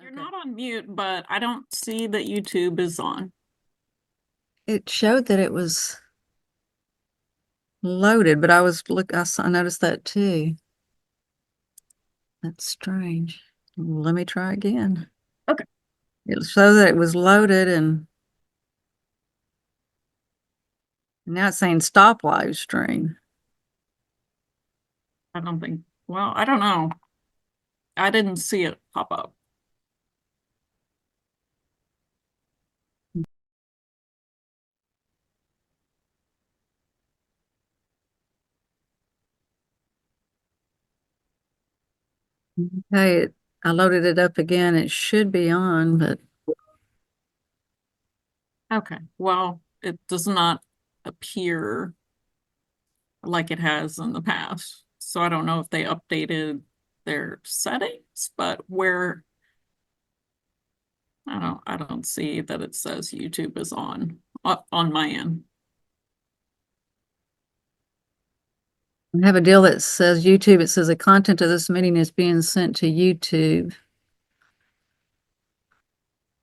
You're not on mute, but I don't see that YouTube is on. It showed that it was loaded, but I noticed that too. That's strange. Let me try again. Okay. It showed that it was loaded and now it's saying stop live stream. I don't think, well, I don't know. I didn't see it pop up. Okay, I loaded it up again. It should be on, but Okay, well, it does not appear like it has in the past. So I don't know if they updated their settings, but I don't see that it says YouTube is on my end. I have a deal that says YouTube. It says the content of this meeting is being sent to YouTube.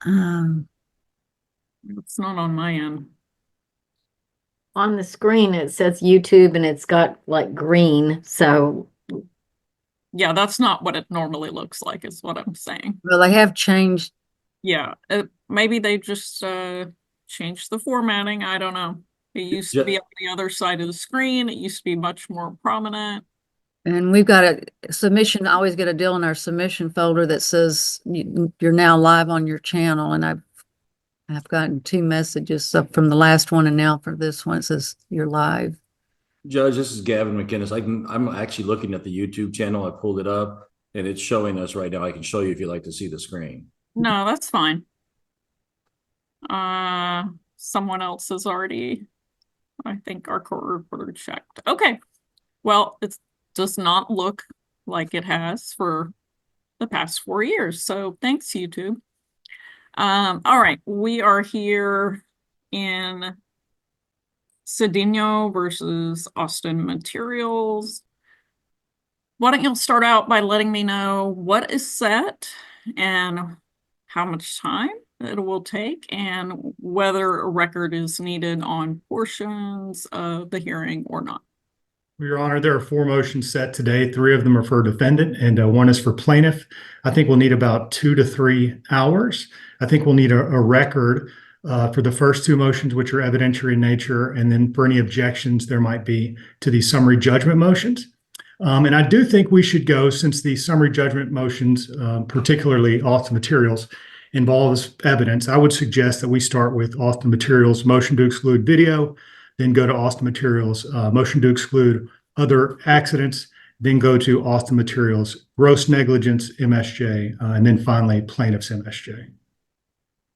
It's not on my end. On the screen, it says YouTube and it's got like green. So Yeah, that's not what it normally looks like, is what I'm saying. Well, they have changed. Yeah, maybe they just changed the formatting. I don't know. It used to be on the other side of the screen. It used to be much more prominent. And we've got a submission. I always get a deal in our submission folder that says you're now live on your channel. And I've gotten 2 messages from the last one and now for this one, it says you're live. Judge, this is Gavin McInnes. I'm actually looking at the YouTube channel. I pulled it up and it's showing us right now. I can show you if you'd like to see the screen. No, that's fine. Someone else has already, I think our court reporter checked. Okay. Well, it does not look like it has for the past 4 years. So thanks, YouTube. All right, we are here in Cedinho versus Austin Materials. Why don't you start out by letting me know what is set and how much time it will take and whether a record is needed on portions of the hearing or not. Your Honor, there are 4 motions set today. 3 of them are for defendant and 1 is for plaintiff. I think we'll need about 2 to 3 hours. I think we'll need a record for the first 2 motions, which are evidentiary in nature, and then for any objections there might be to the summary judgment motions. And I do think we should go, since the summary judgment motions, particularly Austin Materials, involves evidence, I would suggest that we start with Austin Materials motion to exclude video, then go to Austin Materials motion to exclude other accidents, then go to Austin Materials gross negligence MSJ, and then finally plaintiff's MSJ.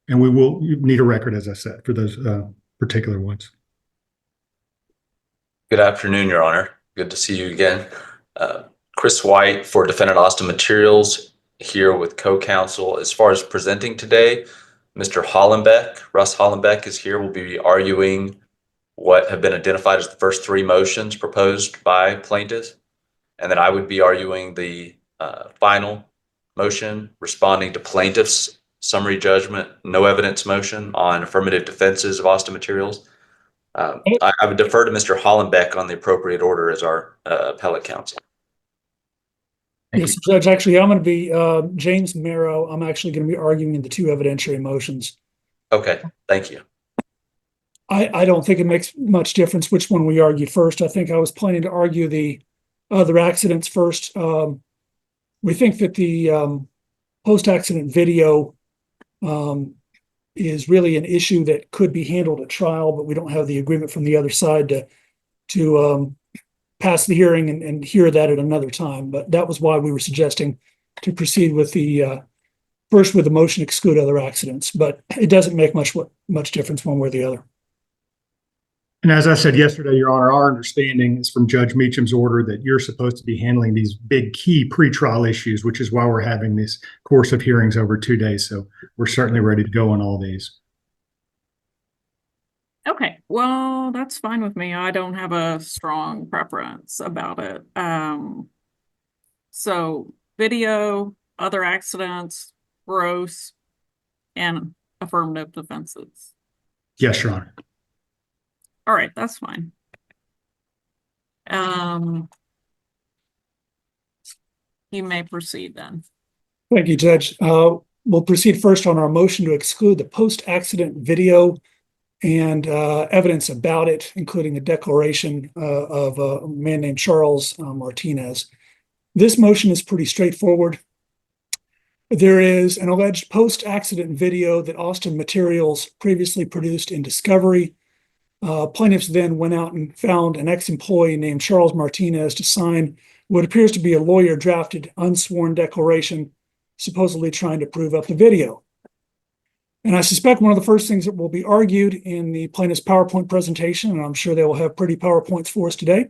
And we will need a record, as I said, for those particular ones. Good afternoon, Your Honor. Good to see you again. Chris White for Defendant Austin Materials, here with co-counsel. As far as presenting today, Mr. Hollenbeck, Russ Hollenbeck, is here. We'll be arguing what have been identified as the first 3 motions proposed by plaintiffs. And then I would be arguing the final motion responding to plaintiff's summary judgment, no evidence motion on affirmative defenses of Austin Materials. I would defer to Mr. Hollenbeck on the appropriate order as our appellate counsel. Yes, Judge, actually, I'm going to be James Marrow. I'm actually going to be arguing the 2 evidentiary motions. Okay, thank you. I don't think it makes much difference which one we argue first. I think I was planning to argue the other accidents first. We think that the post-accident video is really an issue that could be handled at trial, but we don't have the agreement from the other side to pass the hearing and hear that at another time. But that was why we were suggesting to proceed with the first with the motion to exclude other accidents. But it doesn't make much difference one way or the other. And as I said yesterday, Your Honor, our understanding is from Judge Meacham's order that you're supposed to be handling these big key pretrial issues, which is why we're having this course of hearings over 2 days. So we're certainly ready to go on all these. Okay, well, that's fine with me. I don't have a strong preference about it. So video, other accidents, gross, and affirmative defenses. Yes, Your Honor. All right, that's fine. You may proceed then. Thank you, Judge. We'll proceed first on our motion to exclude the post-accident video and evidence about it, including a declaration of a man named Charles Martinez. This motion is pretty straightforward. There is an alleged post-accident video that Austin Materials previously produced in discovery. Plaintiffs then went out and found an ex-employee named Charles Martinez to sign what appears to be a lawyer-drafted unsworn declaration, supposedly trying to prove up the video. And I suspect one of the first things that will be argued in the plaintiff's PowerPoint presentation, and I'm sure they will have pretty PowerPoints for us today,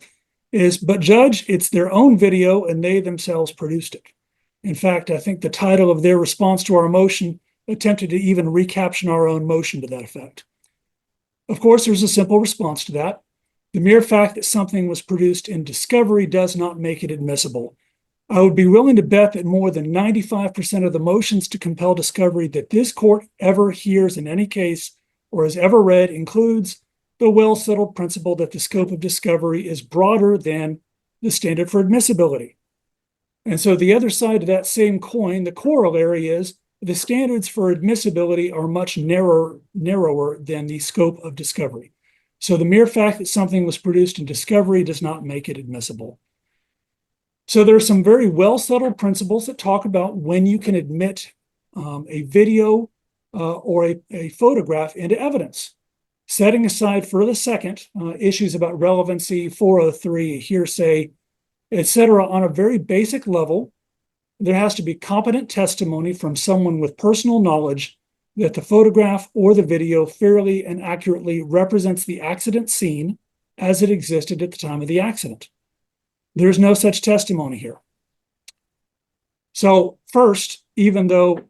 is, but Judge, it's their own video and they themselves produced it. In fact, I think the title of their response to our motion attempted to even recaption our own motion to that effect. Of course, there's a simple response to that. The mere fact that something was produced in discovery does not make it admissible. I would be willing to bet that more than 95% of the motions to compel discovery that this court ever hears in any case or has ever read includes the well-settled principle that the scope of discovery is broader than the standard for admissibility. And so the other side of that same coin, the corollary is the standards for admissibility are much narrower than the scope of discovery. So the mere fact that something was produced in discovery does not make it admissible. So there are some very well-settled principles that talk about when you can admit a video or a photograph into evidence. Setting aside for the second issues about relevancy, 403, hearsay, etc., on a very basic level, there has to be competent testimony from someone with personal knowledge that the photograph or the video fairly and accurately represents the accident scene as it existed at the time of the accident. There's no such testimony here. So first, even though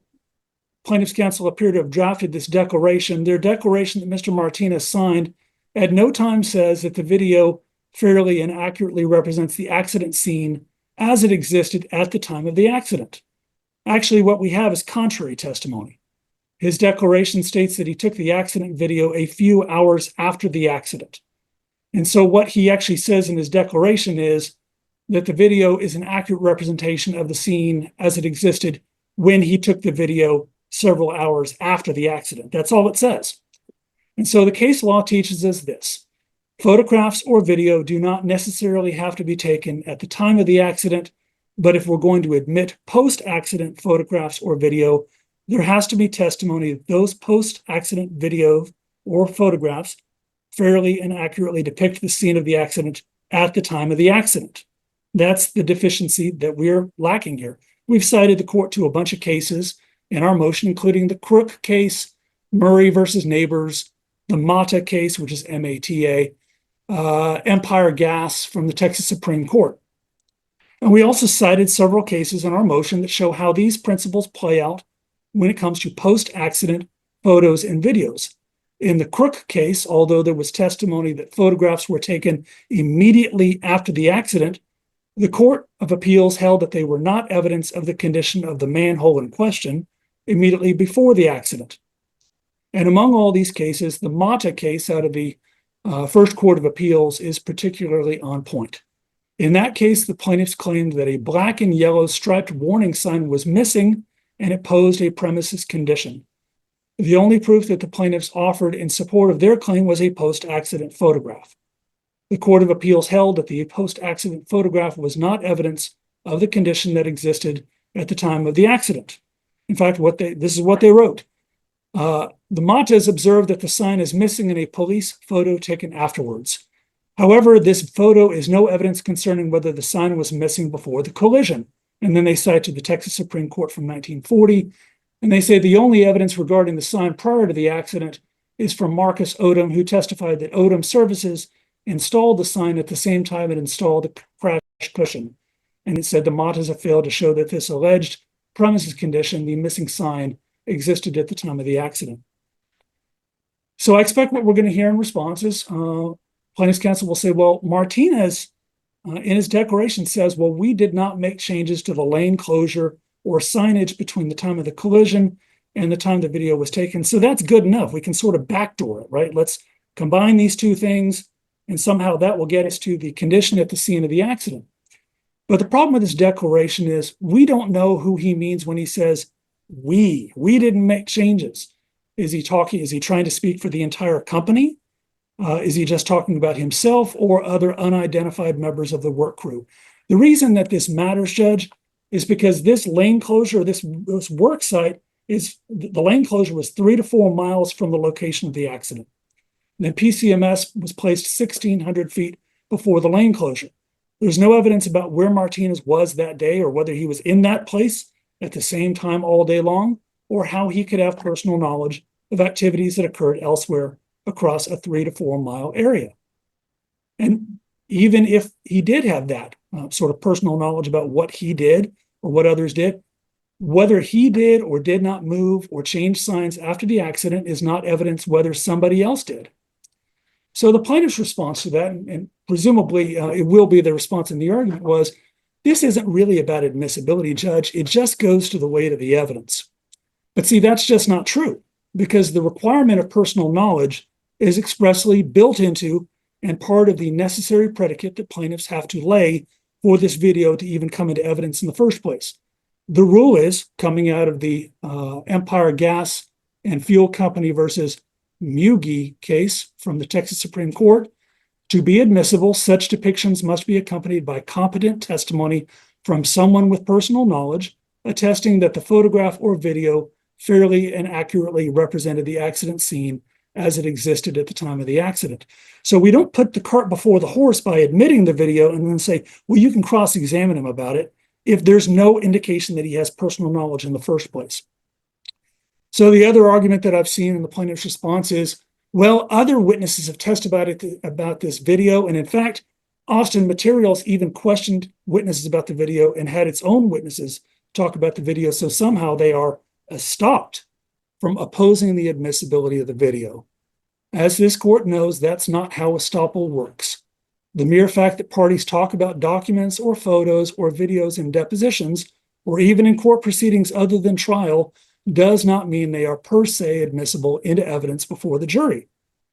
plaintiffs' counsel appear to have drafted this declaration, their declaration that Mr. Martinez signed at no time says that the video fairly and accurately represents the accident scene as it existed at the time of the accident. Actually, what we have is contrary testimony. His declaration states that he took the accident video a few hours after the accident. And so what he actually says in his declaration is that the video is an accurate representation of the scene as it existed when he took the video several hours after the accident. That's all it says. And so the case law teaches us this. Photographs or video do not necessarily have to be taken at the time of the accident, but if we're going to admit post-accident photographs or video, there has to be testimony that those post-accident video or photographs fairly and accurately depict the scene of the accident at the time of the accident. That's the deficiency that we're lacking here. We've cited the court to a bunch of cases in our motion, including the Crook case, Murray versus Neighbors, the Mata case, which is M-A-T-A, Empire Gas from the Texas Supreme Court. And we also cited several cases in our motion that show how these principles play out when it comes to post-accident photos and videos. In the Crook case, although there was testimony that photographs were taken immediately after the accident, the Court of Appeals held that they were not evidence of the condition of the manhole in question immediately before the accident. And among all these cases, the Mata case out of the First Court of Appeals is particularly on point. In that case, the plaintiffs claimed that a black and yellow striped warning sign was missing and it posed a premises condition. The only proof that the plaintiffs offered in support of their claim was a post-accident photograph. The Court of Appeals held that the post-accident photograph was not evidence of the condition that existed at the time of the accident. In fact, this is what they wrote. The Matas observed that the sign is missing in a police photo taken afterwards. However, this photo is no evidence concerning whether the sign was missing before the collision. And then they cite to the Texas Supreme Court from 1940, and they say the only evidence regarding the sign prior to the accident is from Marcus Odom, who testified that Odom Services installed the sign at the same time it installed the crash cushion. And it said the Matas have failed to show that this alleged premises condition, the missing sign, existed at the time of the accident. So I expect what we're going to hear in response is plaintiffs' counsel will say, well, Martinez in his declaration says, well, we did not make changes to the lane closure or signage between the time of the collision and the time the video was taken. So that's good enough. We can sort of backdoor it, right? Let's combine these two things, and somehow that will get us to the condition at the scene of the accident. But the problem with this declaration is we don't know who he means when he says we didn't make changes. Is he trying to speak for the entire company? Is he just talking about himself or other unidentified members of the work crew? The reason that this matters, Judge, is because this lane closure, this work site, the lane closure was 3 to 4 miles from the location of the accident. And then PCMS was placed 1,600 feet before the lane closure. There's no evidence about where Martinez was that day or whether he was in that place at the same time all day long, or how he could have personal knowledge of activities that occurred elsewhere across a 3 to 4 mile area. And even if he did have that sort of personal knowledge about what he did or what others did, whether he did or did not move or change signs after the accident is not evidence whether somebody else did. So the plaintiff's response to that, and presumably it will be the response in the argument, was this isn't really about admissibility, Judge. It just goes to the weight of the evidence. But see, that's just not true, because the requirement of personal knowledge is expressly built into and part of the necessary predicate that plaintiffs have to lay for this video to even come into evidence in the first place. The rule is, coming out of the Empire Gas and Fuel Company versus Mugi case from the Texas Supreme Court, to be admissible, such depictions must be accompanied by competent testimony from someone with personal knowledge, attesting that the photograph or video fairly and accurately represented the accident scene as it existed at the time of the accident. So we don't put the cart before the horse by admitting the video and then say, well, you can cross-examine him about it if there's no indication that he has personal knowledge in the first place. So the other argument that I've seen in the plaintiff's response is, well, other witnesses have testified about this video. And in fact, Austin Materials even questioned witnesses about the video and had its own witnesses talk about the video. So somehow they are stopped from opposing the admissibility of the video. As this court knows, that's not how estoppel works. The mere fact that parties talk about documents or photos or videos in depositions, or even in court proceedings other than trial, does not mean they are per se admissible into evidence before the jury.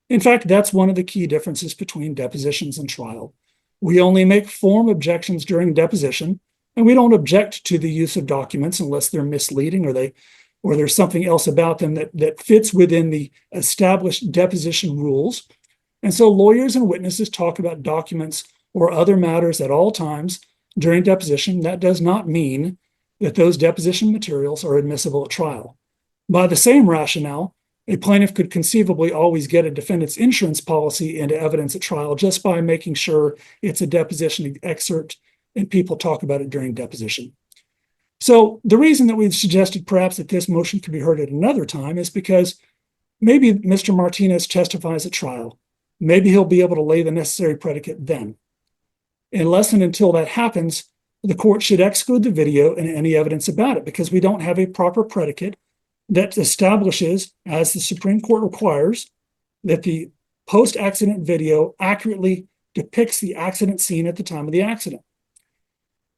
In fact, that's one of the key differences between depositions and trial. We only make form objections during deposition, and we don't object to the use of documents unless they're misleading or there's something else about them that fits within the established deposition rules. And so lawyers and witnesses talk about documents or other matters at all times during deposition. That does not mean that those deposition materials are admissible at trial. By the same rationale, a plaintiff could conceivably always get a defendant's insurance policy into evidence at trial just by making sure it's a deposition excerpt and people talk about it during deposition. So the reason that we've suggested perhaps that this motion could be heard at another time is because maybe Mr. Martinez testifies at trial. Maybe he'll be able to lay the necessary predicate then. Unless and until that happens, the court should exclude the video and any evidence about it, because we don't have a proper predicate that establishes, as the Supreme Court requires, that the post-accident video accurately depicts the accident scene at the time of the accident.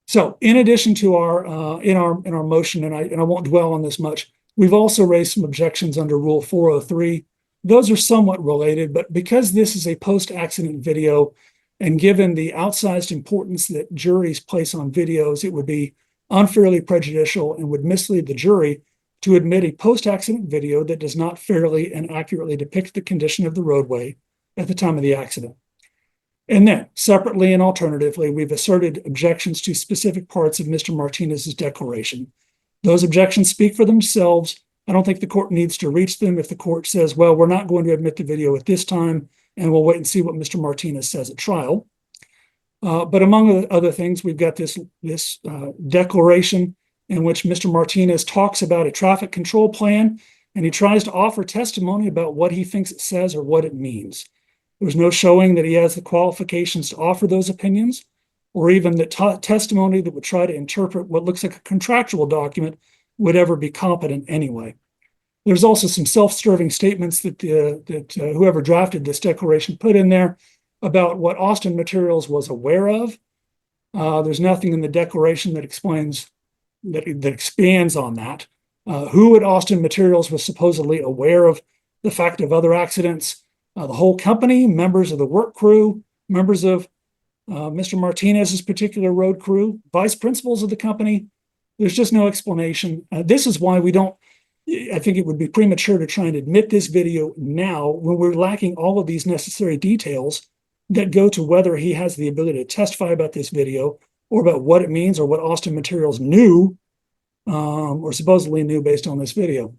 So in addition to our in our motion, and I won't dwell on this much, we've also raised some objections under Rule 403. Those are somewhat related, but because this is a post-accident video, and given the outsized importance that juries place on videos, it would be unfairly prejudicial and would mislead the jury to admit a post-accident video that does not fairly and accurately depict the condition of the roadway at the time of the accident. And then, separately and alternatively, we've asserted objections to specific parts of Mr. Martinez's declaration. Those objections speak for themselves. I don't think the court needs to reach them if the court says, well, we're not going to admit the video at this time, and we'll wait and see what Mr. Martinez says at trial. But among other things, we've got this declaration in which Mr. Martinez talks about a traffic control plan, and he tries to offer testimony about what he thinks it says or what it means. There's no showing that he has the qualifications to offer those opinions, or even that testimony that would try to interpret what looks like a contractual document would ever be competent anyway. There's also some self-serving statements that whoever drafted this declaration put in there about what Austin Materials was aware of. There's nothing in the declaration that explains that expands on that. Who at Austin Materials was supposedly aware of the fact of other accidents? The whole company, members of the work crew, members of Mr. Martinez's particular road crew, vice principals of the company. There's just no explanation. This is why I think it would be premature to try and admit this video now when we're lacking all of these necessary details that go to whether he has the ability to testify about this video or about what it means or what Austin Materials knew or supposedly knew based on this video.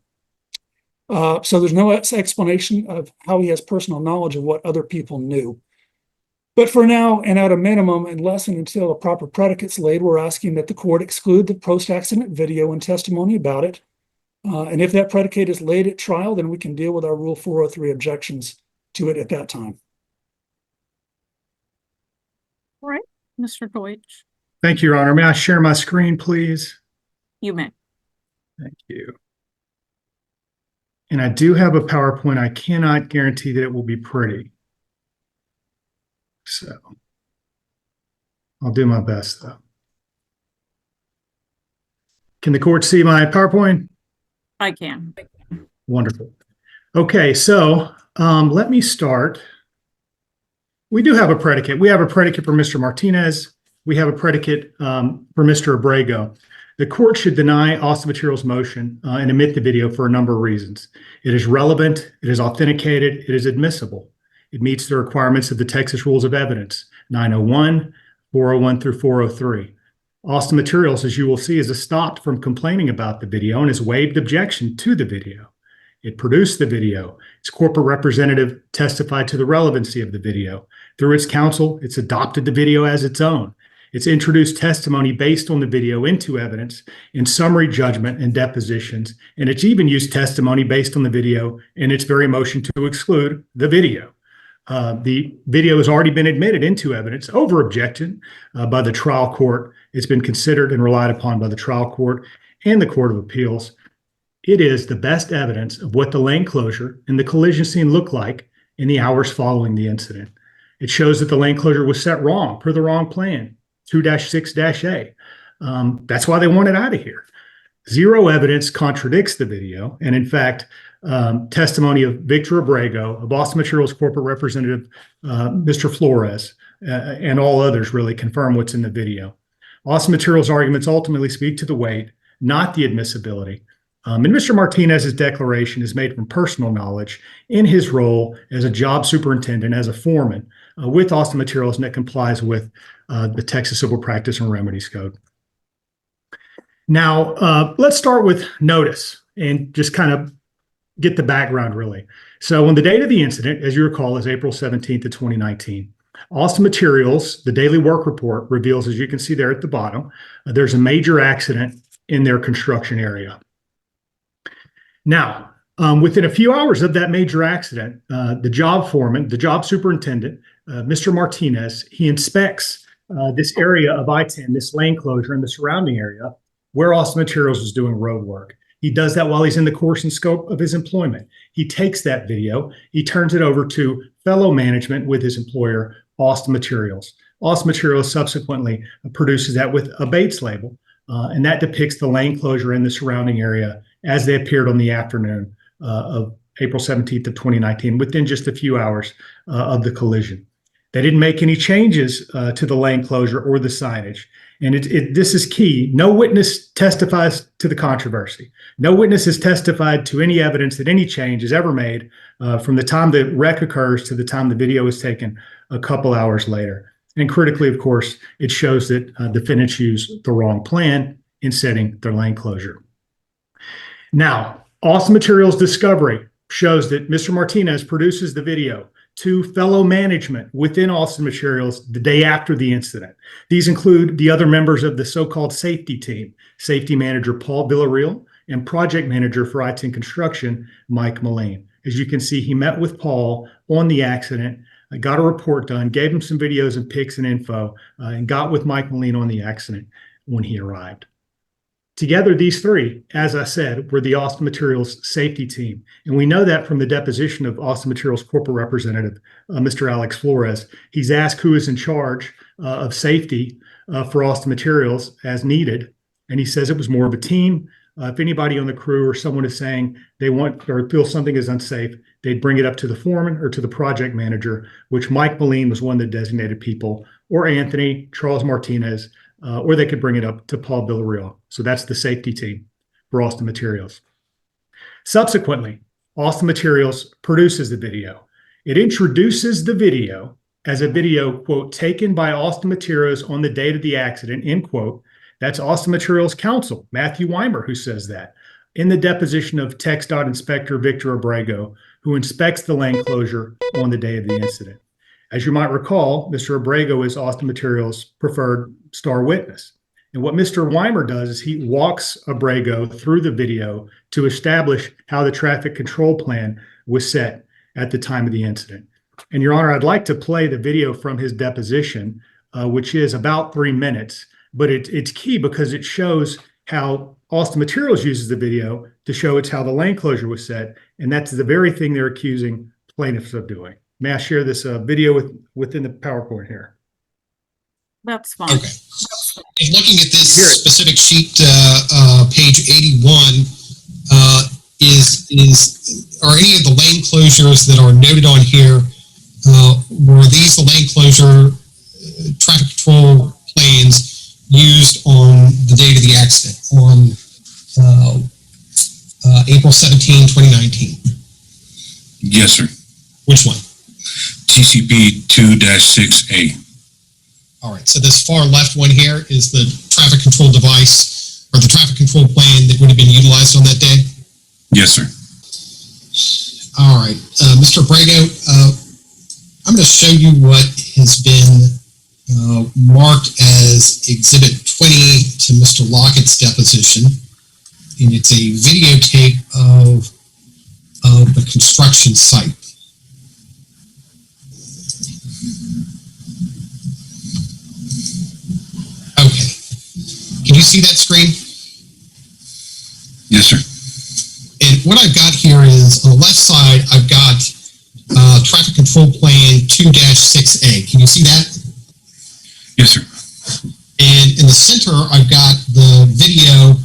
So there's no explanation of how he has personal knowledge of what other people knew. But for now, and at a minimum, unless and until a proper predicate's laid, we're asking that the court exclude the post-accident video and testimony about it. And if that predicate is laid at trial, then we can deal with our Rule 403 objections to it at that time. All right, Mr. Deutsch, Thank you, Your Honor. May I share my screen, please? you may. Thank you. And I do have a PowerPoint. I cannot guarantee that it will be pretty. So I'll do my best, though. Can the court see my PowerPoint? I can. Wonderful. Okay, so let me start. We do have a predicate. We have a predicate for Mr. Martinez. We have a predicate for Mr. Abrego. The court should deny Austin Materials' motion and admit the video for a number of reasons. It is relevant, it is authenticated, it is admissible. It meets the requirements of the Texas Rules of Evidence, 901, 401 through 403. Austin Materials, as you will see, is stopped from complaining about the video and has waived objection to the video. It produced the video. Its corporate representative testified to the relevancy of the video. Through its counsel, it's adopted the video as its own. It's introduced testimony based on the video into evidence in summary judgment and depositions, and it's even used testimony based on the video in its very motion to exclude the video. The video has already been admitted into evidence over objection by the trial court. It's been considered and relied upon by the trial court and the Court of Appeals. It is the best evidence of what the lane closure and the collision scene looked like in the hours following the incident. It shows that the lane closure was set wrong per the wrong plan, 2-6-A. That's why they want it out of here. Zero evidence contradicts the video. And in fact, testimony of Victor Abrego, of Austin Materials corporate representative, Mr. Flores, and all others really confirm what's in the video. Austin Materials arguments ultimately speak to the weight, not the admissibility. And Mr. Martinez's declaration is made from personal knowledge in his role as a job superintendent, as a foreman with Austin Materials, and it complies with the Texas Civil Practice and Remedies Code. Now, let's start with notice and just kind of get the background really. So on the date of the incident, as you recall, is April 17th of 2019. Austin Materials, the daily work report reveals, as you can see there at the bottom, there's a major accident in their construction area. Now, within a few hours of that major accident, the job foreman, the job superintendent, Mr. Martinez, he inspects this area of I-10, this lane closure in the surrounding area where Austin Materials is doing road work. He does that while he's in the course and scope of his employment. He takes that video, he turns it over to fellow management with his employer, Austin Materials. Austin Materials subsequently produces that with a Bates label, and that depicts the lane closure in the surrounding area as they appeared on the afternoon of April 17th of 2019, within just a few hours of the collision. They didn't make any changes to the lane closure or the signage. And this is key. No witness testifies to the controversy. No witness has testified to any evidence that any change is ever made from the time the wreck occurs to the time the video is taken a couple hours later. And critically, of course, it shows that defendants used the wrong plan in setting their lane closure. Now, Austin Materials discovery shows that Mr. Martinez produces the video to fellow management within Austin Materials the day after the incident. These include the other members of the so-called safety team, safety manager Paul Villarreal and project manager for I-10 Construction, Mike Mullane. As you can see, he met with Paul on the accident, got a report done, gave him some videos and pics and info, and got with Mike Mullane on the accident when he arrived. Together, these three, as I said, were the Austin Materials safety team. And we know that from the deposition of Austin Materials corporate representative, Mr. Alex Flores. He's asked who is in charge of safety for Austin Materials as needed. And he says it was more of a team. If anybody on the crew or someone is saying they want or feel something is unsafe, they'd bring it up to the foreman or to the project manager, which Mike Moline was one of the designated people, or Anthony, Charles Martinez, or they could bring it up to Paul Villarreal. So that's the safety team for Austin Materials. Subsequently, Austin Materials produces the video. It introduces the video as a video, quote, taken by Austin Materials on the date of the accident, end quote. That's Austin Materials counsel, Matthew Weimer, who says that in the deposition of TxDOT Inspector Victor Abrego, who inspects the lane closure on the day of the incident. As you might recall, Mr. Abrego is Austin Materials' preferred star witness. And what Mr. Weimer does is he walks Abrego through the video to establish how the traffic control plan was set at the time of the incident. And Your Honor, I'd like to play the video from his deposition, which is about 3 minutes, but it's key because it shows how Austin Materials uses the video to show it's how the lane closure was set. And that's the very thing they're accusing plaintiffs of doing. May I share this video within the PowerPoint here? That's fine. Okay. And looking at this specific sheet, page 81, are any of the lane closures that are noted on here, were these the lane closure traffic control plans used on the date of the accident on April 17, 2019? Yes, sir. Which one? TCP 2-6A. All right, so this far left one here is the traffic control device or the traffic control plan that would have been utilized on that day? Yes, sir. All right, Mr. Abrego, I'm going to show you what has been marked as Exhibit 20 to Mr. Lockett's deposition. And it's a videotape of the construction site. Okay. Can you see that screen? Yes, sir. And what I've got here is on the left side, I've got traffic control plan 2-6A. Can you see that? Yes, sir. And in the center, I've got the video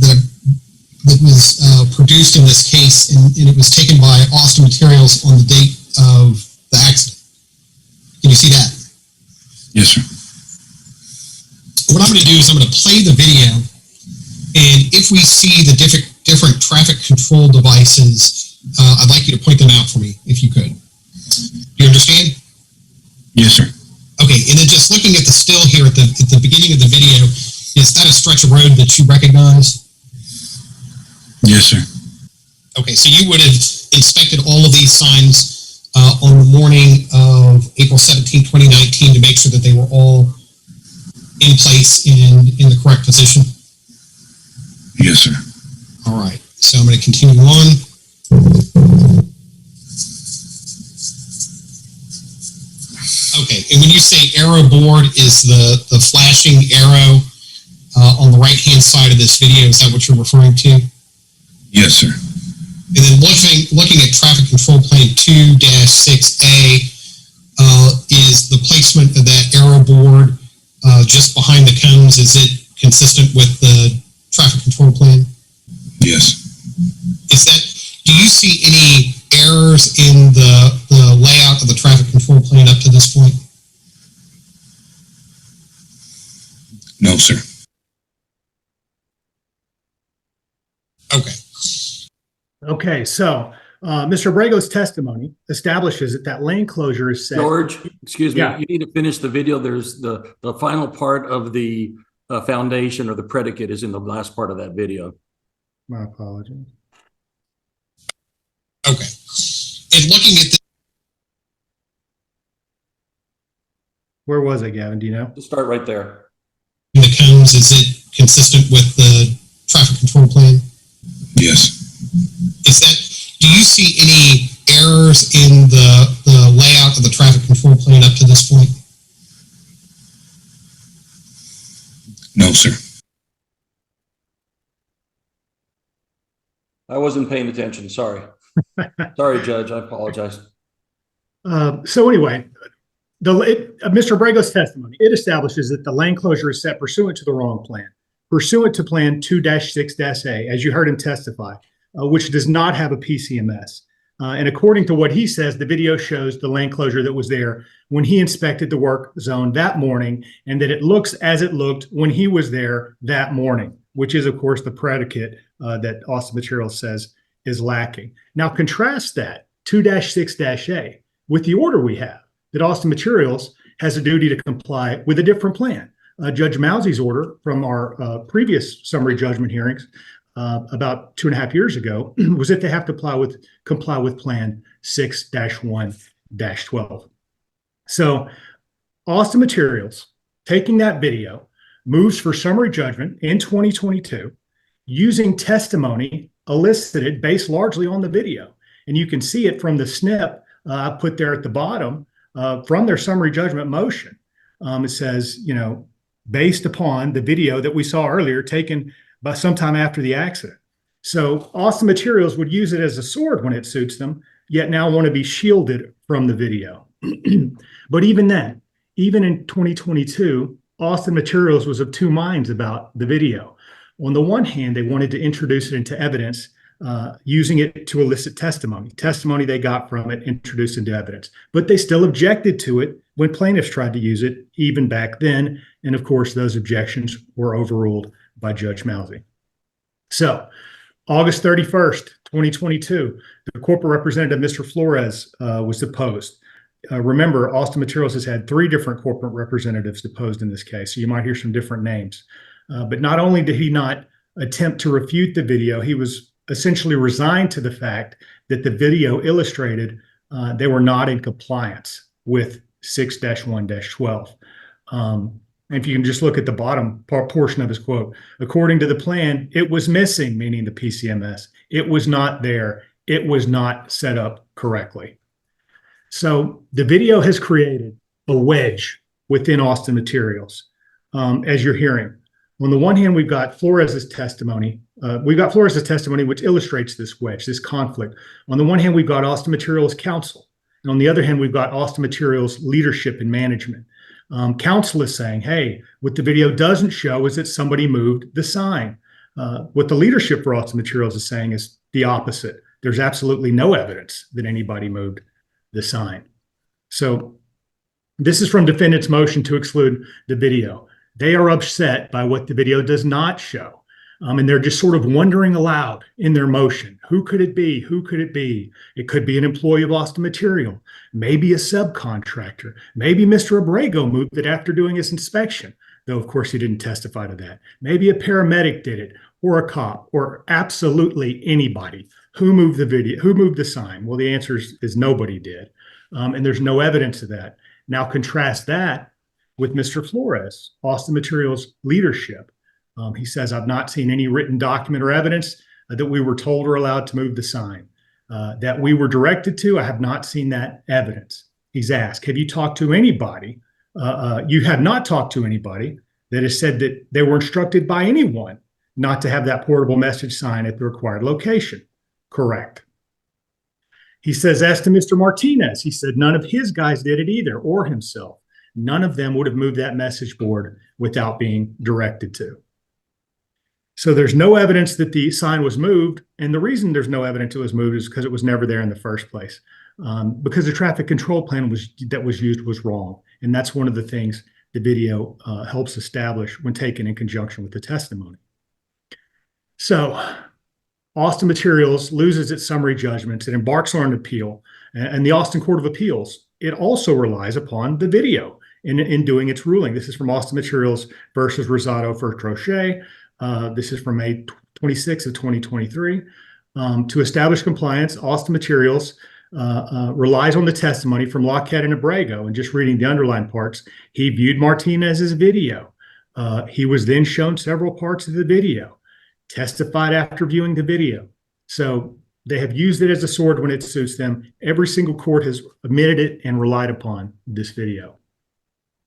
that was produced in this case, and it was taken by Austin Materials on the date of the accident. Can you see that? Yes, sir. What I'm going to do is I'm going to play the video, and if we see the different traffic control devices, I'd like you to point them out for me, if you could. Do you understand? Yes, sir. Okay, and then just looking at the still here at the beginning of the video, is that a stretch of road that you recognize? Yes, sir. Okay, so you would have inspected all of these signs on the morning of April 17, 2019 to make sure that they were all in place in the correct position? Yes, sir. All right, so I'm going to continue on. Okay, and when you say arrow board is the flashing arrow on the right-hand side of this video, is that what you're referring to? Yes, sir. And then looking at traffic control plan 2-6A, is the placement of that arrow board just behind the cones, is it consistent with the traffic control plan? Yes. Do you see any errors in the layout of the traffic control plan up to this point? No, sir. Okay. Okay, so Mr. Abrego's testimony establishes that lane closure is set. George, excuse me, Yeah. you need to finish the video. There's the final part of the foundation or the predicate is in the last part of that video. My apologies. Okay. And looking at Where was I, Gavin? Do you know? Just start right there. the cones, is it consistent with the traffic control plan? Yes. Do you see any errors in the layout of the traffic control plan up to this point? No, sir. I wasn't paying attention. Sorry. Sorry, Judge. I apologize. So anyway, Mr. Abrego's testimony, it establishes that the lane closure is set pursuant to the wrong plan. pursuant to Plan 2-6-A, as you heard him testify, which does not have a PCMS. And according to what he says, the video shows the lane closure that was there when he inspected the work zone that morning, and that it looks as it looked when he was there that morning, which is, of course, the predicate that Austin Materials says is lacking. Now, contrast that 2-6-A with the order we have, that Austin Materials has a duty to comply with a different plan. Judge Mousey's order from our previous summary judgment hearings about 2.5 years ago was that they have to comply with Plan 6-1-12. So Austin Materials, taking that video, moves for summary judgment in 2022 using testimony elicited based largely on the video. And you can see it from the snip I put there at the bottom from their summary judgment motion. It says, based upon the video that we saw earlier taken by sometime after the accident. So Austin Materials would use it as a sword when it suits them, yet now want to be shielded from the video. But even then, even in 2022, Austin Materials was of two minds about the video. On the one hand, they wanted to introduce it into evidence, using it to elicit testimony they got from it, introduced into evidence. But they still objected to it when plaintiffs tried to use it, even back then. And of course, those objections were overruled by Judge Mousey. So August 31st, 2022, the corporate representative, Mr. Flores, was deposed. Remember, Austin Materials has had 3 different corporate representatives deposed in this case, so you might hear some different names. But not only did he not attempt to refute the video, he was essentially resigned to the fact that the video illustrated they were not in compliance with 6-1-12. And if you can just look at the bottom portion of his quote, according to the plan, it was missing, meaning the PCMS. It was not there. It was not set up correctly. So the video has created a wedge within Austin Materials, as you're hearing. On the one hand, we've got Flores's testimony. Which illustrates this wedge, this conflict. On the one hand, we've got Austin Materials counsel. And on the other hand, we've got Austin Materials leadership and management. Counsel is saying, hey, what the video doesn't show is that somebody moved the sign. What the leadership for Austin Materials is saying is the opposite. There's absolutely no evidence that anybody moved the sign. So this is from defendant's motion to exclude the video. They are upset by what the video does not show. And they're just sort of wondering aloud in their motion. Who could it be? Who could it be? It could be an employee of Austin Material, maybe a subcontractor, maybe Mr. Abrego moved it after doing his inspection, though of course he didn't testify to that. Maybe a paramedic did it, or a cop, or absolutely anybody. Who moved the video? Who moved the sign? Well, the answer is nobody did. And there's no evidence of that. Now contrast that with Mr. Flores, Austin Materials leadership. He says, I've not seen any written document or evidence that we were told or allowed to move the sign. That we were directed to, I have not seen that evidence. He's asked, have you talked to anybody? You have not talked to anybody that has said that they were instructed by anyone not to have that portable message sign at the required location. Correct. He says, as to Mr. Martinez, he said none of his guys did it either, or himself. None of them would have moved that message board without being directed to. So there's no evidence that the sign was moved. And the reason there's no evidence it was moved is because it was never there in the first place. Because the traffic control plan that was used was wrong. And that's one of the things the video helps establish when taken in conjunction with the testimony. So Austin Materials loses its summary judgments. It embarks on an appeal. And the Austin Court of Appeals, it also relies upon the video in doing its ruling. This is from Austin Materials versus Rosado for Trochet. This is from May 26 of 2023. To establish compliance, Austin Materials relies on the testimony from Lockhead and Abrego. And just reading the underlined parts, he viewed Martinez's video. He was then shown several parts of the video, testified after viewing the video. So they have used it as a sword when it suits them. Every single court has admitted it and relied upon this video.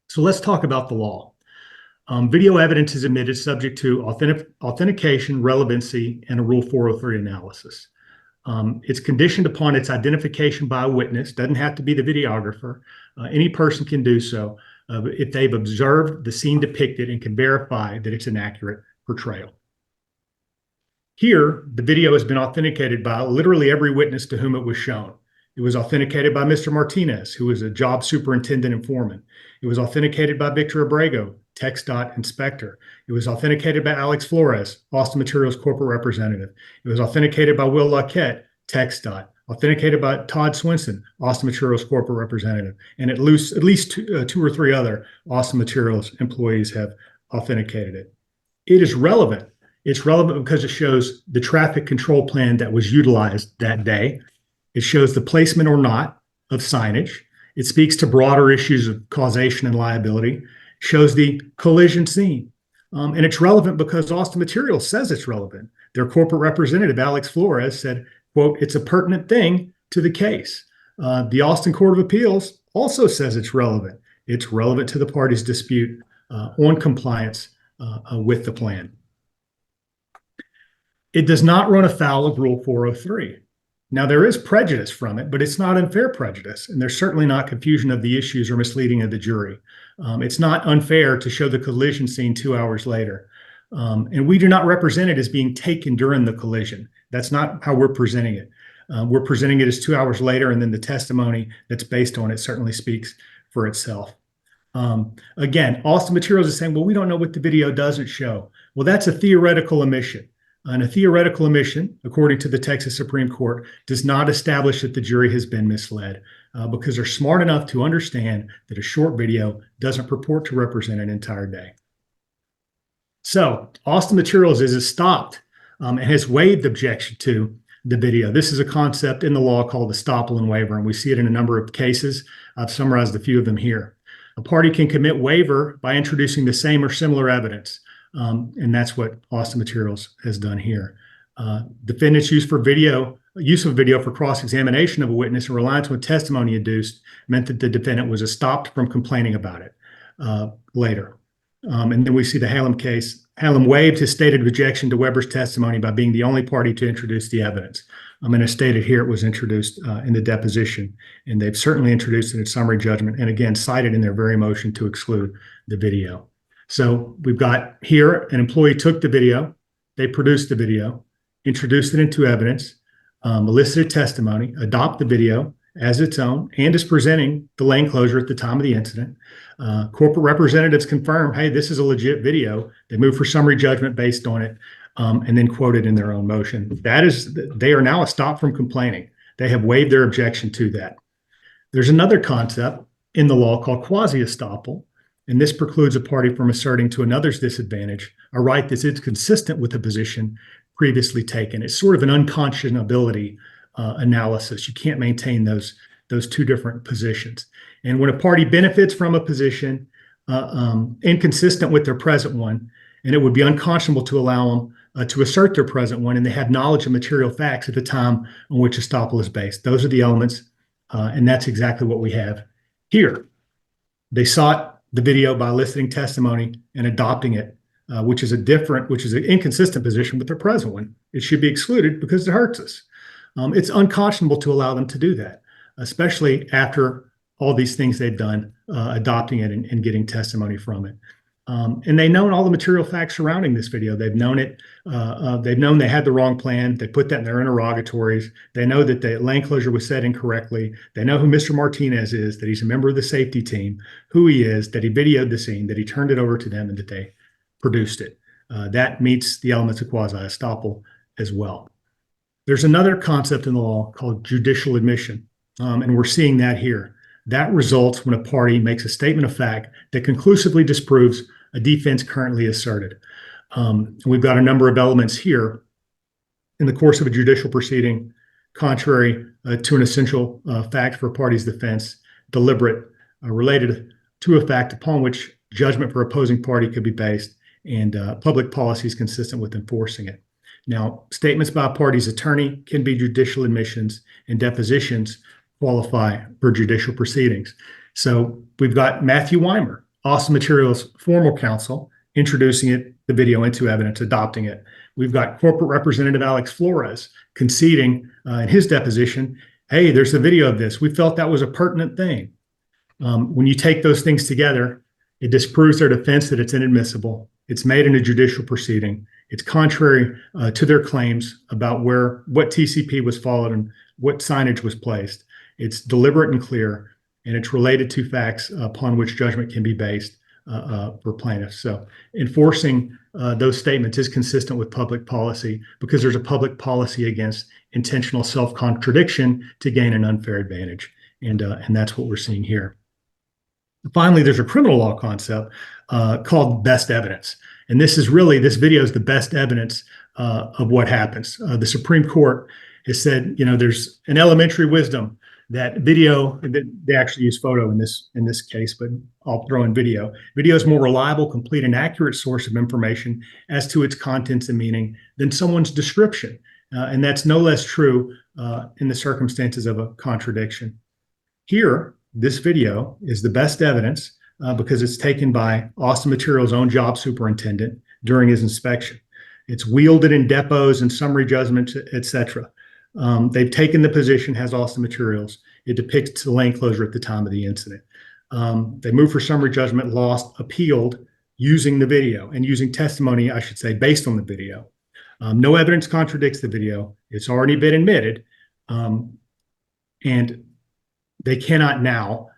So let's talk about the law. Video evidence is admitted subject to authentication, relevancy, and a Rule 403 analysis. It's conditioned upon its identification by a witness. Doesn't have to be the videographer. Any person can do so if they've observed the scene depicted and can verify that it's an accurate portrayal. Here, the video has been authenticated by literally every witness to whom it was shown. It was authenticated by Mr. Martinez, who was a job superintendent and foreman. It was authenticated by Victor Abrego, TxDOT inspector. It was authenticated by Alex Flores, Austin Materials corporate representative. It was authenticated by Will Luckett, TxDOT. Authenticated by Todd Swinson, Austin Materials corporate representative. And at least two or three other Austin Materials employees have authenticated it. It is relevant. It's relevant because it shows the traffic control plan that was utilized that day. It shows the placement or not of signage. It speaks to broader issues of causation and liability, shows the collision scene. And it's relevant because Austin Materials says it's relevant. Their corporate representative, Alex Flores, said, quote, "It's a pertinent thing to the case." The Austin Court of Appeals also says it's relevant. It's relevant to the parties' dispute on compliance with the plan. It does not run afoul of Rule 403. Now, there is prejudice from it, but it's not unfair prejudice, and there's certainly not confusion of the issues or misleading of the jury. It's not unfair to show the collision scene 2 hours later. And we do not represent it as being taken during the collision. That's not how we're presenting it. We're presenting it as 2 hours later, and then the testimony that's based on it certainly speaks for itself. Again, Austin Materials is saying, well, we don't know what the video doesn't show. Well, that's a theoretical omission. And a theoretical omission, according to the Texas Supreme Court, does not establish that the jury has been misled because they're smart enough to understand that a short video doesn't purport to represent an entire day. So Austin Materials is stopped and has waived objection to the video. This is a concept in the law called estoppel and waiver, and we see it in a number of cases. I've summarized a few of them here. A party can commit waiver by introducing the same or similar evidence. And that's what Austin Materials has done here. Defendants' use of video for cross-examination of a witness and reliance on testimony adduced meant that the defendant was stopped from complaining about it later. And then we see the Hallam case. Hallam waived his stated objection to Weber's testimony by being the only party to introduce the evidence. And as stated here, it was introduced in the deposition, and they've certainly introduced it in summary judgment, and again, cited in their very motion to exclude the video. So we've got here an employee took the video, they produced the video, introduced it into evidence, elicited testimony, adopt the video as its own, and is presenting the lane closure at the time of the incident. Corporate representatives confirm, hey, this is a legit video. They move for summary judgment based on it, and then quote it in their own motion. They are now stopped from complaining. They have waived their objection to that. There's another concept in the law called quasi-estoppel, and this precludes a party from asserting to another's disadvantage a right that is consistent with the position previously taken. It's sort of an unconscionability analysis. You can't maintain those two different positions. And when a party benefits from a position inconsistent with their present one, and it would be unconscionable to allow them to assert their present one, and they have knowledge of material facts at the time on which estoppel is based. Those are the elements, and that's exactly what we have here. They sought the video by eliciting testimony and adopting it, which is an inconsistent position with their present one. It should be excluded because it hurts us. It's unconscionable to allow them to do that, especially after all these things they've done, adopting it and getting testimony from it. And they know all the material facts surrounding this video. They've known it. They've known they had the wrong plan. They put that in their interrogatories. They know that the lane closure was set incorrectly. They know who Mr. Martinez is, that he's a member of the safety team, who he is, that he videoed the scene, that he turned it over to them, and that they produced it. That meets the elements of quasi-estoppel as well. There's another concept in the law called judicial admission, and we're seeing that here. That results when a party makes a statement of fact that conclusively disproves a defense currently asserted. We've got a number of elements here in the course of a judicial proceeding, contrary to an essential fact for a party's defense, deliberate, related to a fact upon which judgment for opposing party could be based, and public policy is consistent with enforcing it. Now, statements by a party's attorney can be judicial admissions, and depositions qualify for judicial proceedings. So we've got Matthew Weimer, Austin Materials formal counsel, introducing the video into evidence, adopting it. We've got corporate representative Alex Flores conceding in his deposition, hey, there's a video of this. We felt that was a pertinent thing. When you take those things together, it disproves their defense that it's inadmissible, It's made in a judicial proceeding. It's contrary to their claims about what TCP was followed and what signage was placed. It's deliberate and clear, and it's related to facts upon which judgment can be based for plaintiffs. So enforcing those statements is consistent with public policy because there's a public policy against intentional self-contradiction to gain an unfair advantage. And that's what we're seeing here. Finally, there's a criminal law concept called best evidence. And this video is the best evidence of what happens. The Supreme Court has said, there's an elementary wisdom that video, they actually use photo in this case, but I'll throw in video. Video is more reliable, complete, and accurate source of information as to its contents and meaning than someone's description. And that's no less true in the circumstances of a contradiction. Here, this video is the best evidence because it's taken by Austin Materials' own job superintendent during his inspection. It's wielded in depots and summary judgments, etc. They've taken the position, has Austin Materials. It depicts the lane closure at the time of the incident. They moved for summary judgment, lost, appealed using the video and using testimony, I should say, based on the video. No evidence contradicts the video. It's already been admitted. And they cannot now